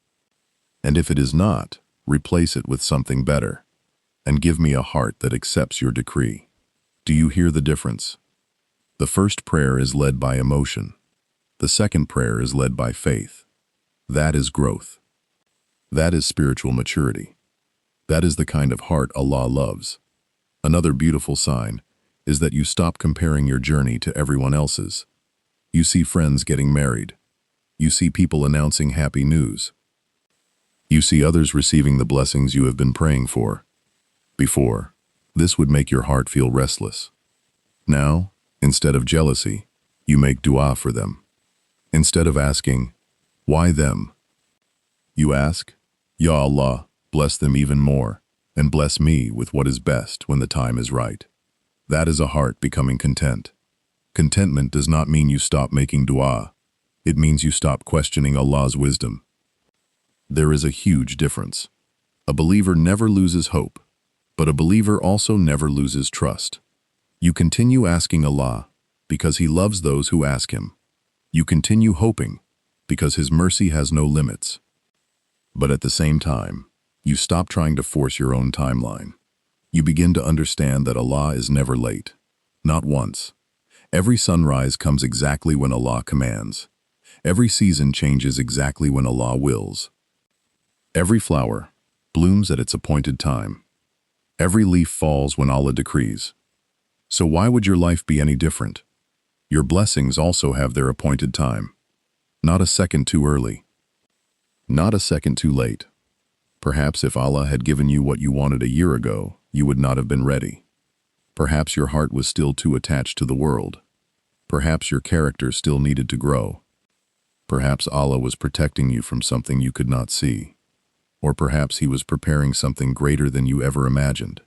And if it is not, replace it with something better, and give me a heart that accepts your decree." Do you hear the difference? The first prayer is led by emotion. The second prayer is led by faith. That is growth. That is spiritual maturity. That is the kind of heart Allah loves. Another beautiful sign is that you stop comparing your journey to everyone else's. You see friends getting married. You see people announcing happy news. You see others receiving the blessings you have been praying for. Before, this would make your heart feel restless. Now, instead of jealousy, you make dua for them. Instead of asking, "Why them?" you ask, "Ya Allah, bless them even more, and bless me with what is best when the time is right." That is a heart becoming content. Contentment does not mean you stop making dua. It means you stop questioning Allah's wisdom. There is a huge difference. A believer never loses hope, but a believer also never loses trust. You continue asking Allah because He loves those who ask Him. You continue hoping because His mercy has no limits. But at the same time, you stop trying to force your own timeline. You begin to understand that Allah is never late. Not once. Every sunrise comes exactly when Allah commands. Every season changes exactly when Allah wills. Every flower blooms at its appointed time. Every leaf falls when Allah decrees. So why would your life be any different? Your blessings also have their appointed time. Not a second too early. Not a second too late. Perhaps if Allah had given you what you wanted a year ago, you would not have been ready. Perhaps your heart was still too attached to the world. Perhaps your character still needed to grow. Perhaps Allah was protecting you from something you could not see. Or perhaps He was preparing something greater than you ever imagined.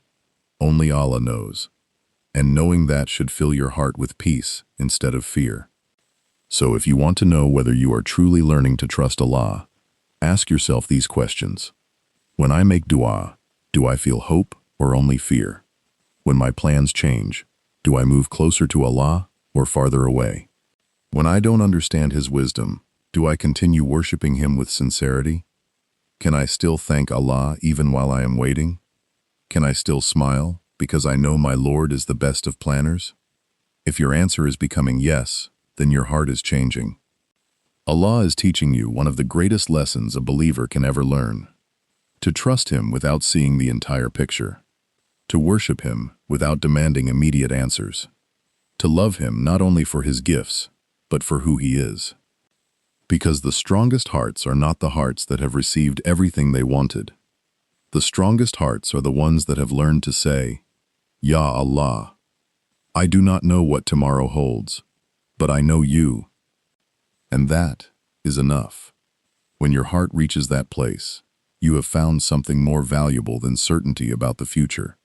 Only Allah knows. And knowing that should fill your heart with peace instead of fear. So if you want to know whether you are truly learning to trust Allah, ask yourself these questions. When I make dua, do I feel hope or only fear? When my plans change, do I move closer to Allah or farther away? When I don't understand His wisdom, do I continue worshiping Him with sincerity? Can I still thank Allah even while I am waiting? Can I still smile because I know my Lord is the best of planners? If your answer is becoming yes, then your heart is changing. Allah is teaching you one of the greatest lessons a believer can ever learn. To trust Him without seeing the entire picture. To worship Him without demanding immediate answers. To love Him not only for His gifts, but for who He is. Because the strongest hearts are not the hearts that have received everything they wanted. The strongest hearts are the ones that have learned to say, Ya Allah, I do not know what tomorrow holds, but I know You. And that is enough. When your heart reaches that place, you have found something more valuable than certainty about the future.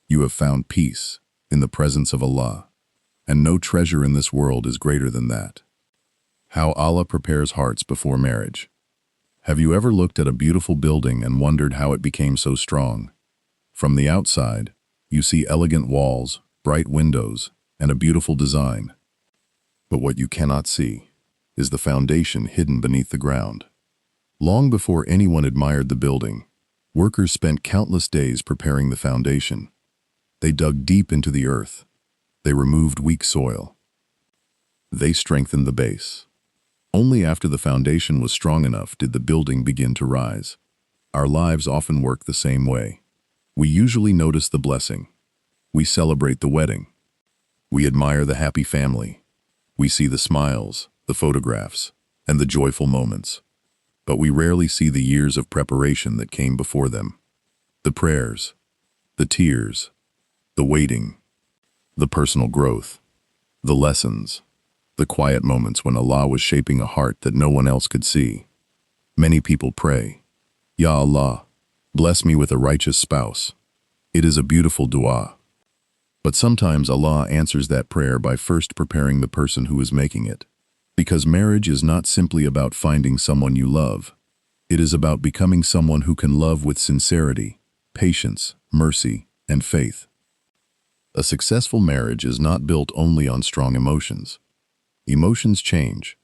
You have found peace in the presence of Allah, and no treasure in this world is greater than that. How Allah prepares hearts before marriage. Have you ever looked at a beautiful building and wondered how it became so strong? From the outside, you see elegant walls, bright windows, and a beautiful design. But what you cannot see is the foundation hidden beneath the ground. Long before anyone admired the building, workers spent countless days preparing the foundation. They dug deep into the earth. They removed weak soil. They strengthened the base. Only after the foundation was strong enough did the building begin to rise. Our lives often work the same way. We usually notice the blessing. We celebrate the wedding. We admire the happy family. We see the smiles, the photographs, and the joyful moments. But we rarely see the years of preparation that came before them. The prayers, the tears, the waiting, the personal growth, the lessons, the quiet moments when Allah was shaping a heart that no one else could see. Many people pray, Ya Allah, bless me with a righteous spouse. It is a beautiful dua. But sometimes Allah answers that prayer by first preparing the person who is making it. Because marriage is not simply about finding someone you love. It is about becoming someone who can love with sincerity, patience, mercy, and faith. A successful marriage is not built only on strong emotions. Emotions change.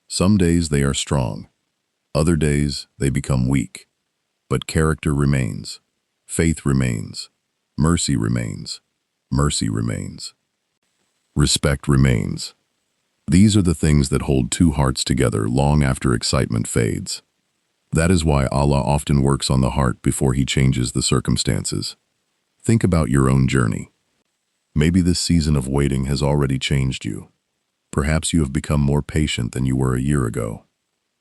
Some days they are strong. Other days they become weak. But character remains. Faith remains. Mercy remains. Mercy remains. Respect remains. These are the things that hold two hearts together long after excitement fades. That is why Allah often works on the heart before He changes the circumstances. Think about your own journey. Maybe this season of waiting has already changed you. Perhaps you have become more patient than you were a year ago.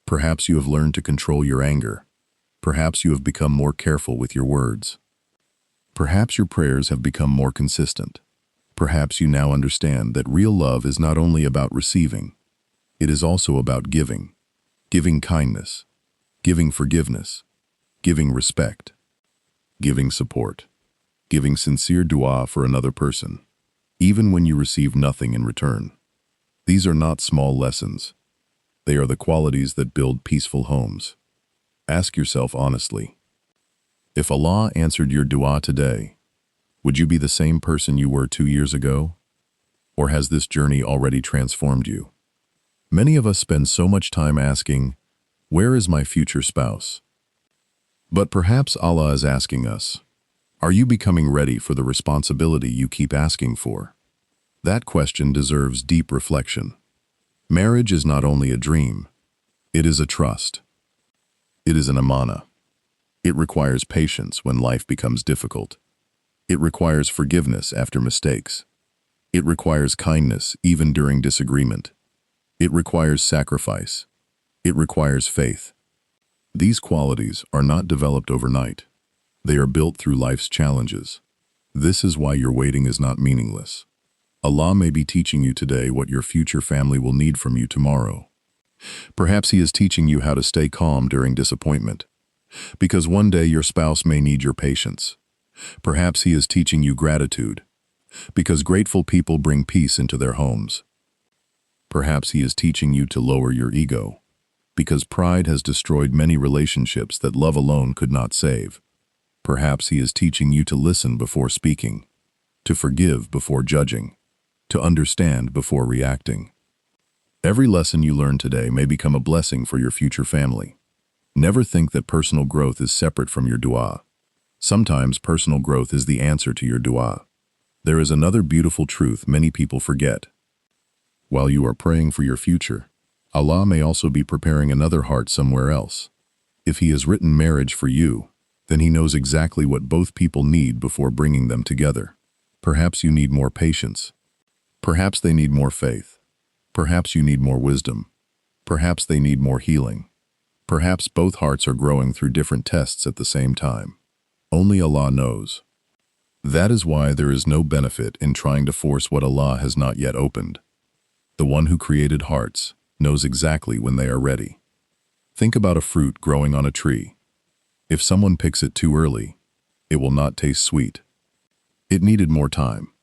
Perhaps you have learned to control your anger. Perhaps you have become more careful with your words. Perhaps your prayers have become more consistent. Perhaps you now understand that real love is not only about receiving, it is also about giving. Giving kindness, giving forgiveness, giving respect, giving support, giving sincere dua for another person, even when you receive nothing in return. These are not small lessons. They are the qualities that build peaceful homes. Ask yourself honestly, if Allah answered your dua today, would you be the same person you were 2 years ago? Or has this journey already transformed you? Many of us spend so much time asking, where is my future spouse? But perhaps Allah is asking us, are you becoming ready for the responsibility you keep asking for? That question deserves deep reflection. Marriage is not only a dream, it is a trust. It is an amana. It requires patience when life becomes difficult. It requires forgiveness after mistakes. It requires kindness even during disagreement. It requires sacrifice. It requires faith. These qualities are not developed overnight. They are built through life's challenges. This is why your waiting is not meaningless. Allah may be teaching you today what your future family will need from you tomorrow. Perhaps He is teaching you how to stay calm during disappointment, because one day your spouse may need your patience. Perhaps He is teaching you gratitude, because grateful people bring peace into their homes. Perhaps He is teaching you to lower your ego, because pride has destroyed many relationships that love alone could not save. Perhaps He is teaching you to listen before speaking, to forgive before judging, to understand before reacting. Every lesson you learn today may become a blessing for your future family. Never think that personal growth is separate from your dua. Sometimes personal growth is the answer to your dua. There is another beautiful truth many people forget. While you are praying for your future, Allah may also be preparing another heart somewhere else. If He has written marriage for you, then He knows exactly what both people need before bringing them together. Perhaps you need more patience. Perhaps they need more faith. Perhaps you need more wisdom. Perhaps they need more healing. Perhaps both hearts are growing through different tests at the same time. Only Allah knows. That is why there is no benefit in trying to force what Allah has not yet opened. The one who created hearts knows exactly when they are ready. Think about a fruit growing on a tree. If someone picks it too early, it will not taste sweet. It needed more time,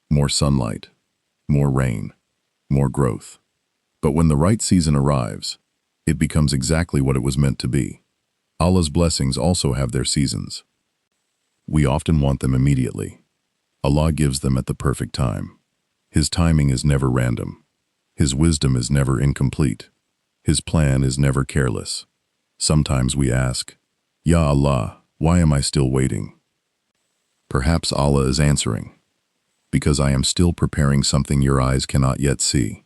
more sunlight, more rain, more growth. But when the right season arrives, it becomes exactly what it was meant to be. Allah's blessings also have their seasons. We often want them immediately. Allah gives them at the perfect time. His timing is never random. His wisdom is never incomplete. His plan is never careless. Sometimes we ask, Ya Allah, why am I still waiting? Perhaps Allah is answering, because I am still preparing something your eyes cannot yet see.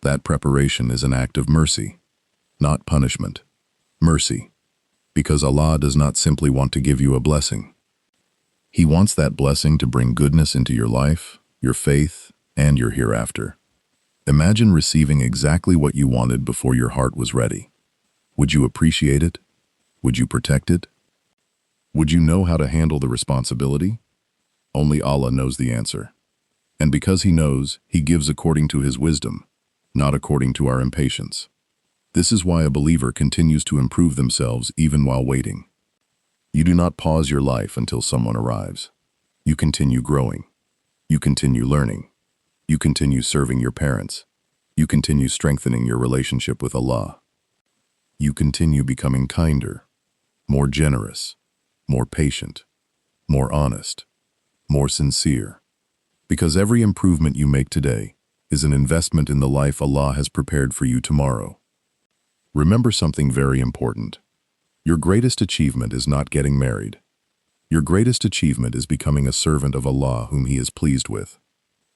That preparation is an act of mercy, not punishment. Mercy, because Allah does not simply want to give you a blessing. He wants that blessing to bring goodness into your life, your faith, and your hereafter. Imagine receiving exactly what you wanted before your heart was ready. Would you appreciate it? Would you protect it? Would you know how to handle the responsibility? Only Allah knows the answer. And because He knows, He gives according to His wisdom, not according to our impatience. This is why a believer continues to improve themselves even while waiting. You do not pause your life until someone arrives. You continue growing. You continue learning. You continue serving your parents. You continue strengthening your relationship with Allah. You continue becoming kinder, more generous, more patient, more honest, more sincere. Because every improvement you make today is an investment in the life Allah has prepared for you tomorrow. Remember something very important. Your greatest achievement is not getting married. Your greatest achievement is becoming a servant of Allah whom He is pleased with.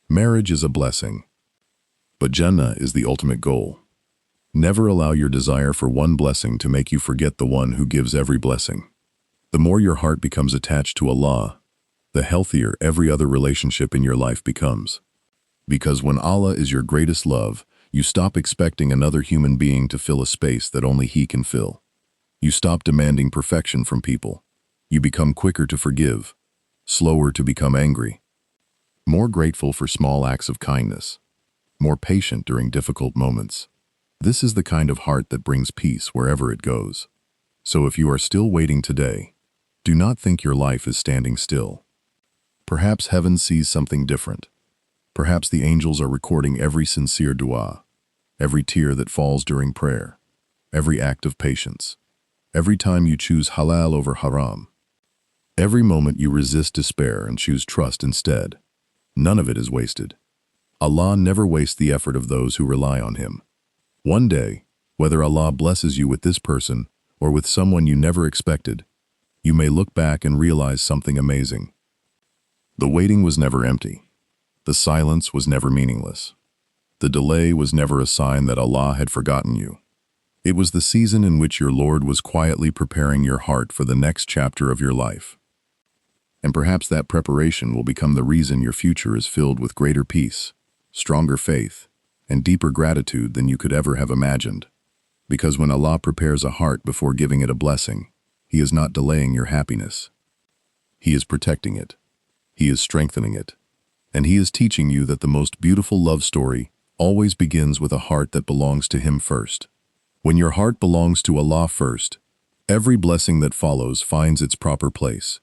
Marriage is a blessing, but Jannah is the ultimate goal. Never allow your desire for one blessing to make you forget the one who gives every blessing. The more your heart becomes attached to Allah, the healthier every other relationship in your life becomes. Because when Allah is your greatest love, you stop expecting another human being to fill a space that only He can fill. You stop demanding perfection from people. You become quicker to forgive, slower to become angry, more grateful for small acts of kindness, more patient during difficult moments. This is the kind of heart that brings peace wherever it goes. So if you are still waiting today, do not think your life is standing still. Perhaps heaven sees something different. Perhaps the angels are recording every sincere dua, every tear that falls during prayer, every act of patience, every time you choose halal over haram, every moment you resist despair and choose trust instead. None of it is wasted. Allah never wastes the effort of those who rely on Him. One day, whether Allah blesses you with this person or with someone you never expected, you may look back and realize something amazing. The waiting was never empty. The silence was never meaningless. The delay was never a sign that Allah had forgotten you. It was the season in which your Lord was quietly preparing your heart for the next chapter of your life. And perhaps that preparation will become the reason your future is filled with greater peace, stronger faith, and deeper gratitude than you could ever have imagined. Because when Allah prepares a heart before giving it a blessing, He is not delaying your happiness. He is protecting it. He is strengthening it. And He is teaching you that the most beautiful love story always begins with a heart that belongs to Him first. When your heart belongs to Allah first, every blessing that follows finds its proper place.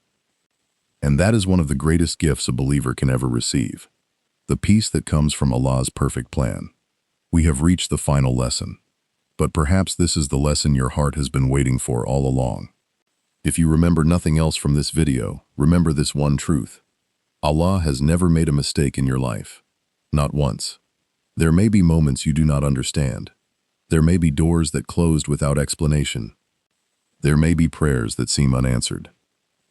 And that is one of the greatest gifts a believer can ever receive. The peace that comes from Allah's perfect plan. We have reached the final lesson. But perhaps this is the lesson your heart has been waiting for all along. If you remember nothing else from this video, remember this one truth. Allah has never made a mistake in your life. Not once. There may be moments you do not understand. There may be doors that closed without explanation. There may be prayers that seem unanswered.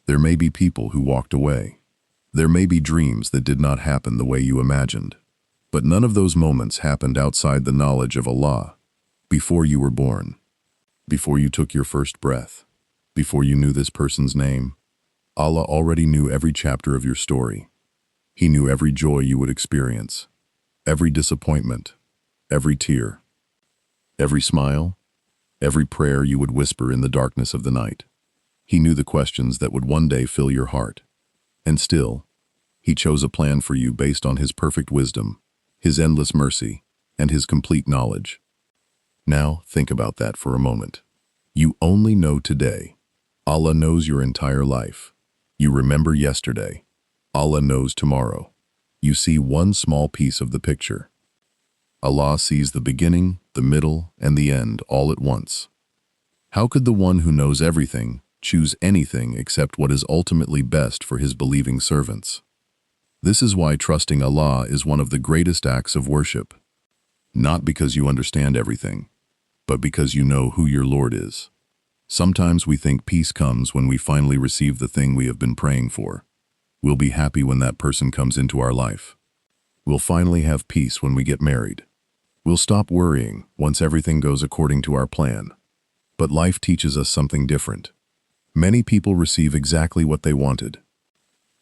There may be people who walked away. There may be dreams that did not happen the way you imagined. But none of those moments happened outside the knowledge of Allah. Before you were born, before you took your first breath, before you knew this person's name, Allah already knew every chapter of your story. He knew every joy you would experience, every disappointment, every tear, every smile, every prayer you would whisper in the darkness of the night. He knew the questions that would one day fill your heart. And still, He chose a plan for you based on His perfect wisdom, His endless mercy, and His complete knowledge. Now, think about that for a moment. You only know today. Allah knows your entire life. You remember yesterday. Allah knows tomorrow. You see one small piece of the picture. Allah sees the beginning, the middle, and the end all at once. How could the one who knows everything choose anything except what is ultimately best for His believing servants? This is why trusting Allah is one of the greatest acts of worship. Not because you understand everything, but because you know who your Lord is. Sometimes we think peace comes when we finally receive the thing we have been praying for. We'll be happy when that person comes into our life. We'll finally have peace when we get married. We'll stop worrying once everything goes according to our plan. But life teaches us something different. Many people receive exactly what they wanted,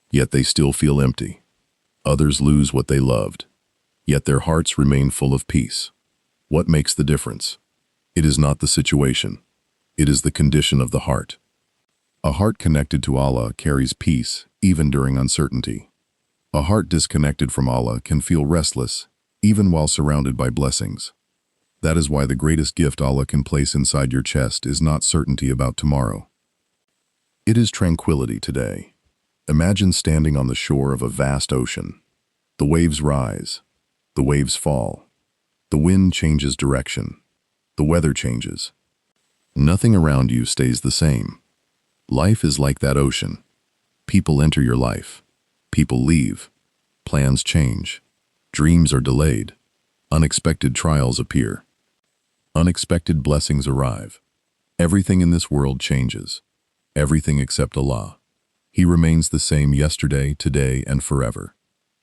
yet they still feel empty. Others lose what they loved, yet their hearts remain full of peace. What makes the difference? It is not the situation. It is the condition of the heart. A heart connected to Allah carries peace even during uncertainty. A heart disconnected from Allah can feel restless even while surrounded by blessings. That is why the greatest gift Allah can place inside your chest is not certainty about tomorrow. It is tranquility today. Imagine standing on the shore of a vast ocean. The waves rise. The waves fall. The wind changes direction. The weather changes. Nothing around you stays the same. Life is like that ocean. People enter your life. People leave. Plans change. Dreams are delayed. Unexpected trials appear. Unexpected blessings arrive. Everything in this world changes. Everything except Allah. He remains the same yesterday, today, and forever.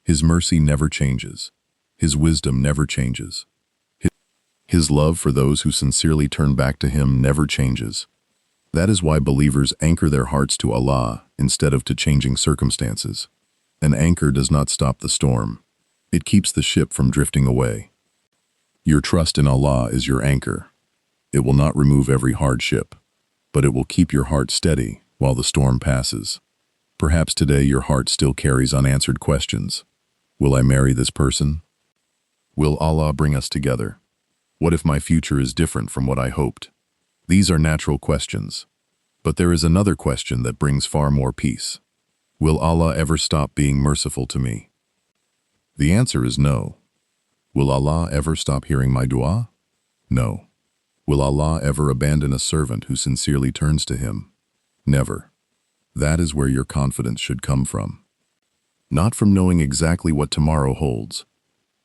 His mercy never changes. His wisdom never changes. His love for those who sincerely turn back to Him never changes. That is why believers anchor their hearts to Allah instead of to changing circumstances. An anchor does not stop the storm. It keeps the ship from drifting away. Your trust in Allah is your anchor. It will not remove every hardship, but it will keep your heart steady while the storm passes. Perhaps today your heart still carries unanswered questions. Will I marry this person? Will Allah bring us together? What if my future is different from what I hoped? These are natural questions. But there is another question that brings far more peace. Will Allah ever stop being merciful to me? The answer is no. Will Allah ever stop hearing my dua? No. Will Allah ever abandon a servant who sincerely turns to Him? Never. That is where your confidence should come from. Not from knowing exactly what tomorrow holds,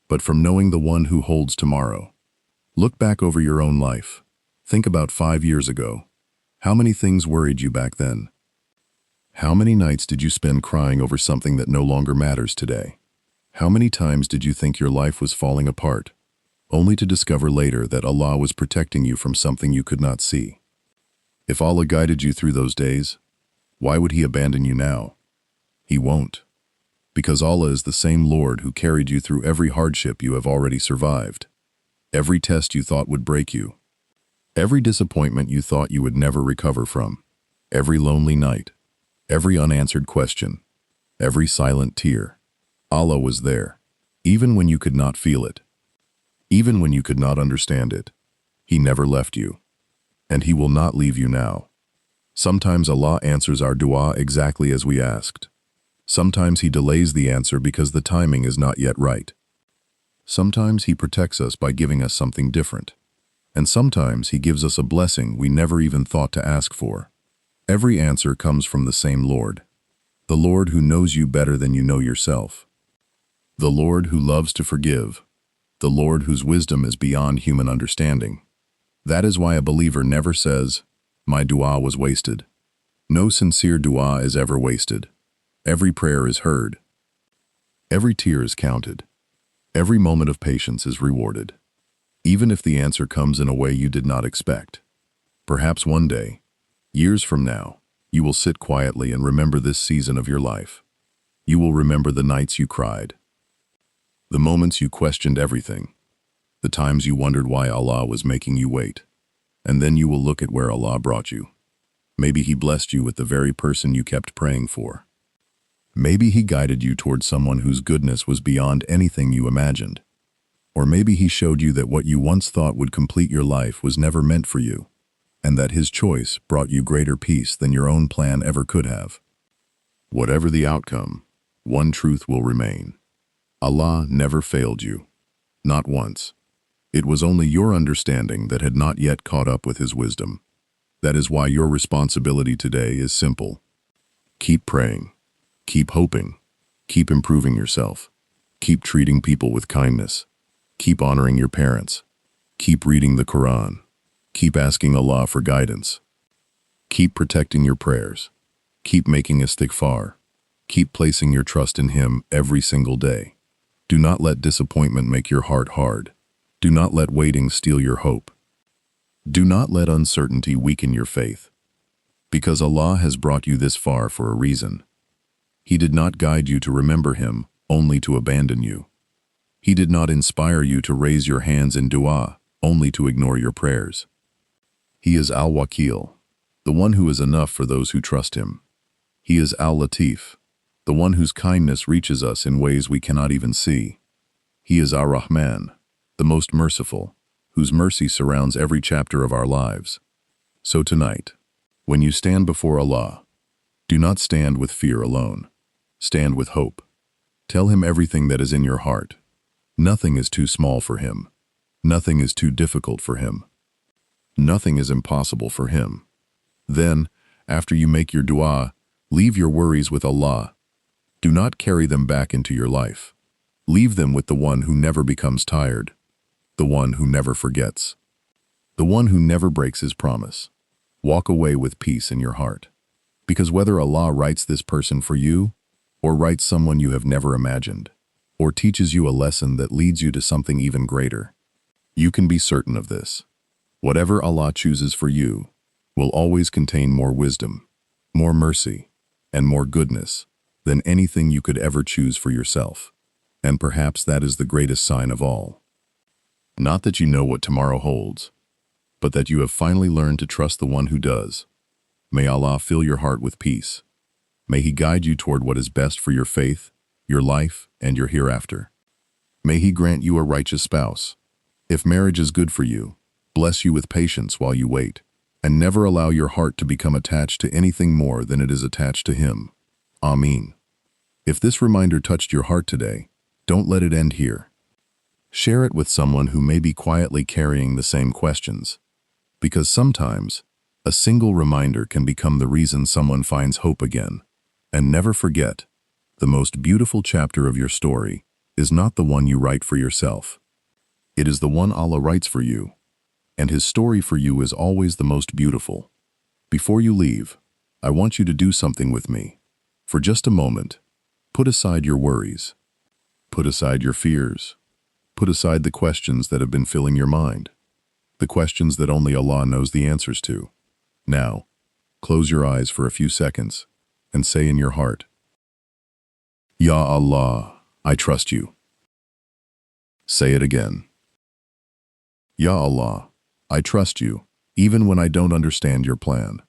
but from knowing the one who holds tomorrow. Look back over your own life. Think about 5 years ago. How many things worried you back then? How many nights did you spend crying over something that no longer matters today? How many times did you think your life was falling apart, only to discover later that Allah was protecting you from something you could not see? If Allah guided you through those days, why would He abandon you now? He won't. Because Allah is the same Lord who carried you through every hardship you have already survived, every test you thought would break you, every disappointment you thought you would never recover from, every lonely night, every unanswered question, every silent tear. Allah was there, even when you could not feel it, even when you could not understand it. He never left you, and He will not leave you now. Sometimes Allah answers our dua exactly as we asked. Sometimes He delays the answer because the timing is not yet right. Sometimes He protects us by giving us something different. And sometimes He gives us a blessing we never even thought to ask for. Every answer comes from the same Lord, the Lord who knows you better than you know yourself, the Lord who loves to forgive, the Lord whose wisdom is beyond human understanding. That is why a believer never says, "My dua was wasted." No sincere dua is ever wasted. Every prayer is heard. Every tear is counted. Every moment of patience is rewarded. even if the answer comes in a way you did not expect. Perhaps one day, years from now, you will sit quietly and remember this season of your life. You will remember the nights you cried, the moments you questioned everything, the times you wondered why Allah was making you wait. And then you will look at where Allah brought you. Maybe He blessed you with the very person you kept praying for. Maybe He guided you toward someone whose goodness was beyond anything you imagined. Or maybe He showed you that what you once thought would complete your life was never meant for you, and that His choice brought you greater peace than your own plan ever could have. Whatever the outcome, one truth will remain. Allah never failed you. Not once. It was only your understanding that had not yet caught up with His wisdom. That is why your responsibility today is simple. Keep praying. Keep hoping. Keep improving yourself. Keep treating people with kindness. Keep honoring your parents. Keep reading the Quran. Keep asking Allah for guidance. Keep protecting your prayers. Keep making istighfar. Keep placing your trust in Him every single day. Do not let disappointment make your heart hard. Do not let waiting steal your hope. Do not let uncertainty weaken your faith. Because Allah has brought you this far for a reason. He did not guide you to remember Him, only to abandon you. He did not inspire you to raise your hands in dua, only to ignore your prayers. He is Al-Wakil, the one who is enough for those who trust Him. He is Al-Latif, the one whose kindness reaches us in ways we cannot even see. He is Ar-Rahman, the most merciful, whose mercy surrounds every chapter of our lives. So tonight, when you stand before Allah, do not stand with fear alone. Stand with hope. Tell Him everything that is in your heart. Nothing is too small for Him. Nothing is too difficult for Him. Nothing is impossible for Him. Then, after you make your dua, leave your worries with Allah. Do not carry them back into your life. Leave them with the one who never becomes tired. The one who never forgets. The one who never breaks His promise. Walk away with peace in your heart. Because whether Allah writes this person for you, or writes someone you have never imagined, or teaches you a lesson that leads you to something even greater, you can be certain of this. Whatever Allah chooses for you will always contain more wisdom, more mercy, and more goodness than anything you could ever choose for yourself. And perhaps that is the greatest sign of all. Not that you know what tomorrow holds, but that you have finally learned to trust the one who does. May Allah fill your heart with peace. May He guide you toward what is best for your faith, your life, and your hereafter. May He grant you a righteous spouse. If marriage is good for you, bless you with patience while you wait, and never allow your heart to become attached to anything more than it is attached to Him. Ameen. If this reminder touched your heart today, don't let it end here. Share it with someone who may be quietly carrying the same questions, because sometimes a single reminder can become the reason someone finds hope again. And never forget, the most beautiful chapter of your story is not the one you write for yourself. It is the one Allah writes for you, and His story for you is always the most beautiful. Before you leave, I want you to do something with me. For just a moment, put aside your worries. Put aside your fears. Put aside the questions that have been filling your mind, the questions that only Allah knows the answers to. Now, close your eyes for a few seconds and say in your heart, Ya Allah, I trust you. Say it again. Ya Allah, I trust you, even when I don't understand your plan.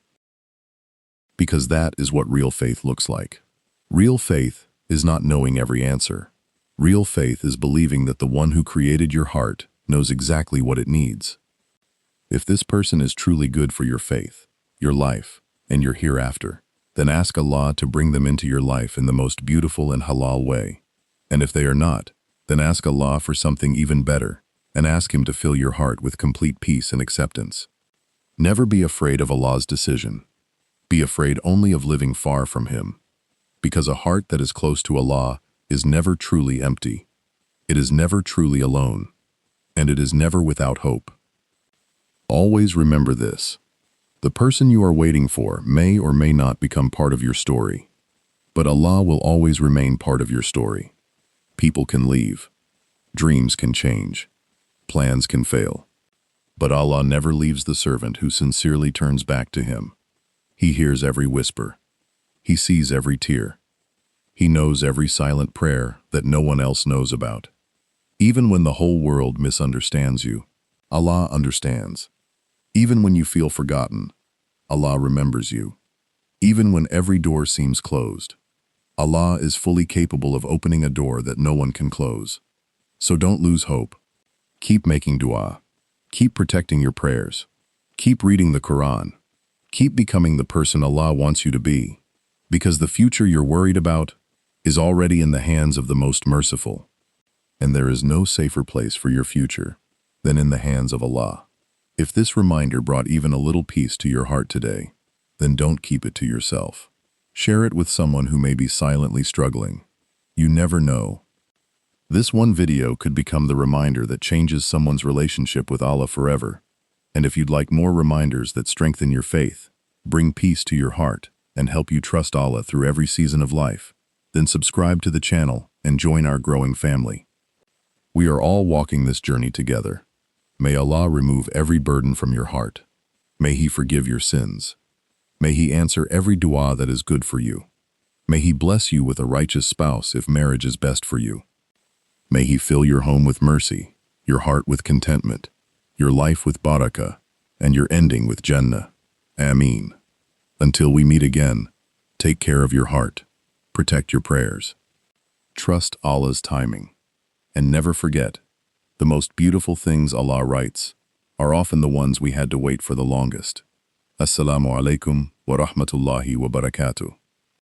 Because that is what real faith looks like. Real faith is not knowing every answer. Real faith is believing that the one who created your heart knows exactly what it needs. If this person is truly good for your faith, your life, and your hereafter, then ask Allah to bring them into your life in the most beautiful and halal way. And if they are not, then ask Allah for something even better, and ask Him to fill your heart with complete peace and acceptance. Never be afraid of Allah's decision. Be afraid only of living far from Him. Because a heart that is close to Allah is never truly empty. It is never truly alone. And it is never without hope. Always remember this. The person you are waiting for may or may not become part of your story. But Allah will always remain part of your story. People can leave. Dreams can change. plans can fail. But Allah never leaves the servant who sincerely turns back to Him. He hears every whisper. He sees every tear. He knows every silent prayer that no one else knows about. Even when the whole world misunderstands you, Allah understands. Even when you feel forgotten, Allah remembers you. Even when every door seems closed, Allah is fully capable of opening a door that no one can close. So don't lose hope. Keep making dua. Keep protecting your prayers. Keep reading the Quran. Keep becoming the person Allah wants you to be, because the future you're worried about is already in the hands of the Most Merciful. And there is no safer place for your future than in the hands of Allah. If this reminder brought even a little peace to your heart today, then don't keep it to yourself. Share it with someone who may be silently struggling. You never know. This one video could become the reminder that changes someone's relationship with Allah forever. And if you'd like more reminders that strengthen your faith, bring peace to your heart, and help you trust Allah through every season of life, then subscribe to the channel and join our growing family. We are all walking this journey together. May Allah remove every burden from your heart. May He forgive your sins. May He answer every dua that is good for you. May He bless you with a righteous spouse if marriage is best for you. May He fill your home with mercy, your heart with contentment, your life with barakah, and your ending with Jannah. Ameen. Until we meet again, take care of your heart, protect your prayers, trust Allah's timing, and never forget, the most beautiful things Allah writes are often the ones we had to wait for the longest. Assalamu alaikum wa rahmatullahi wa barakatuh.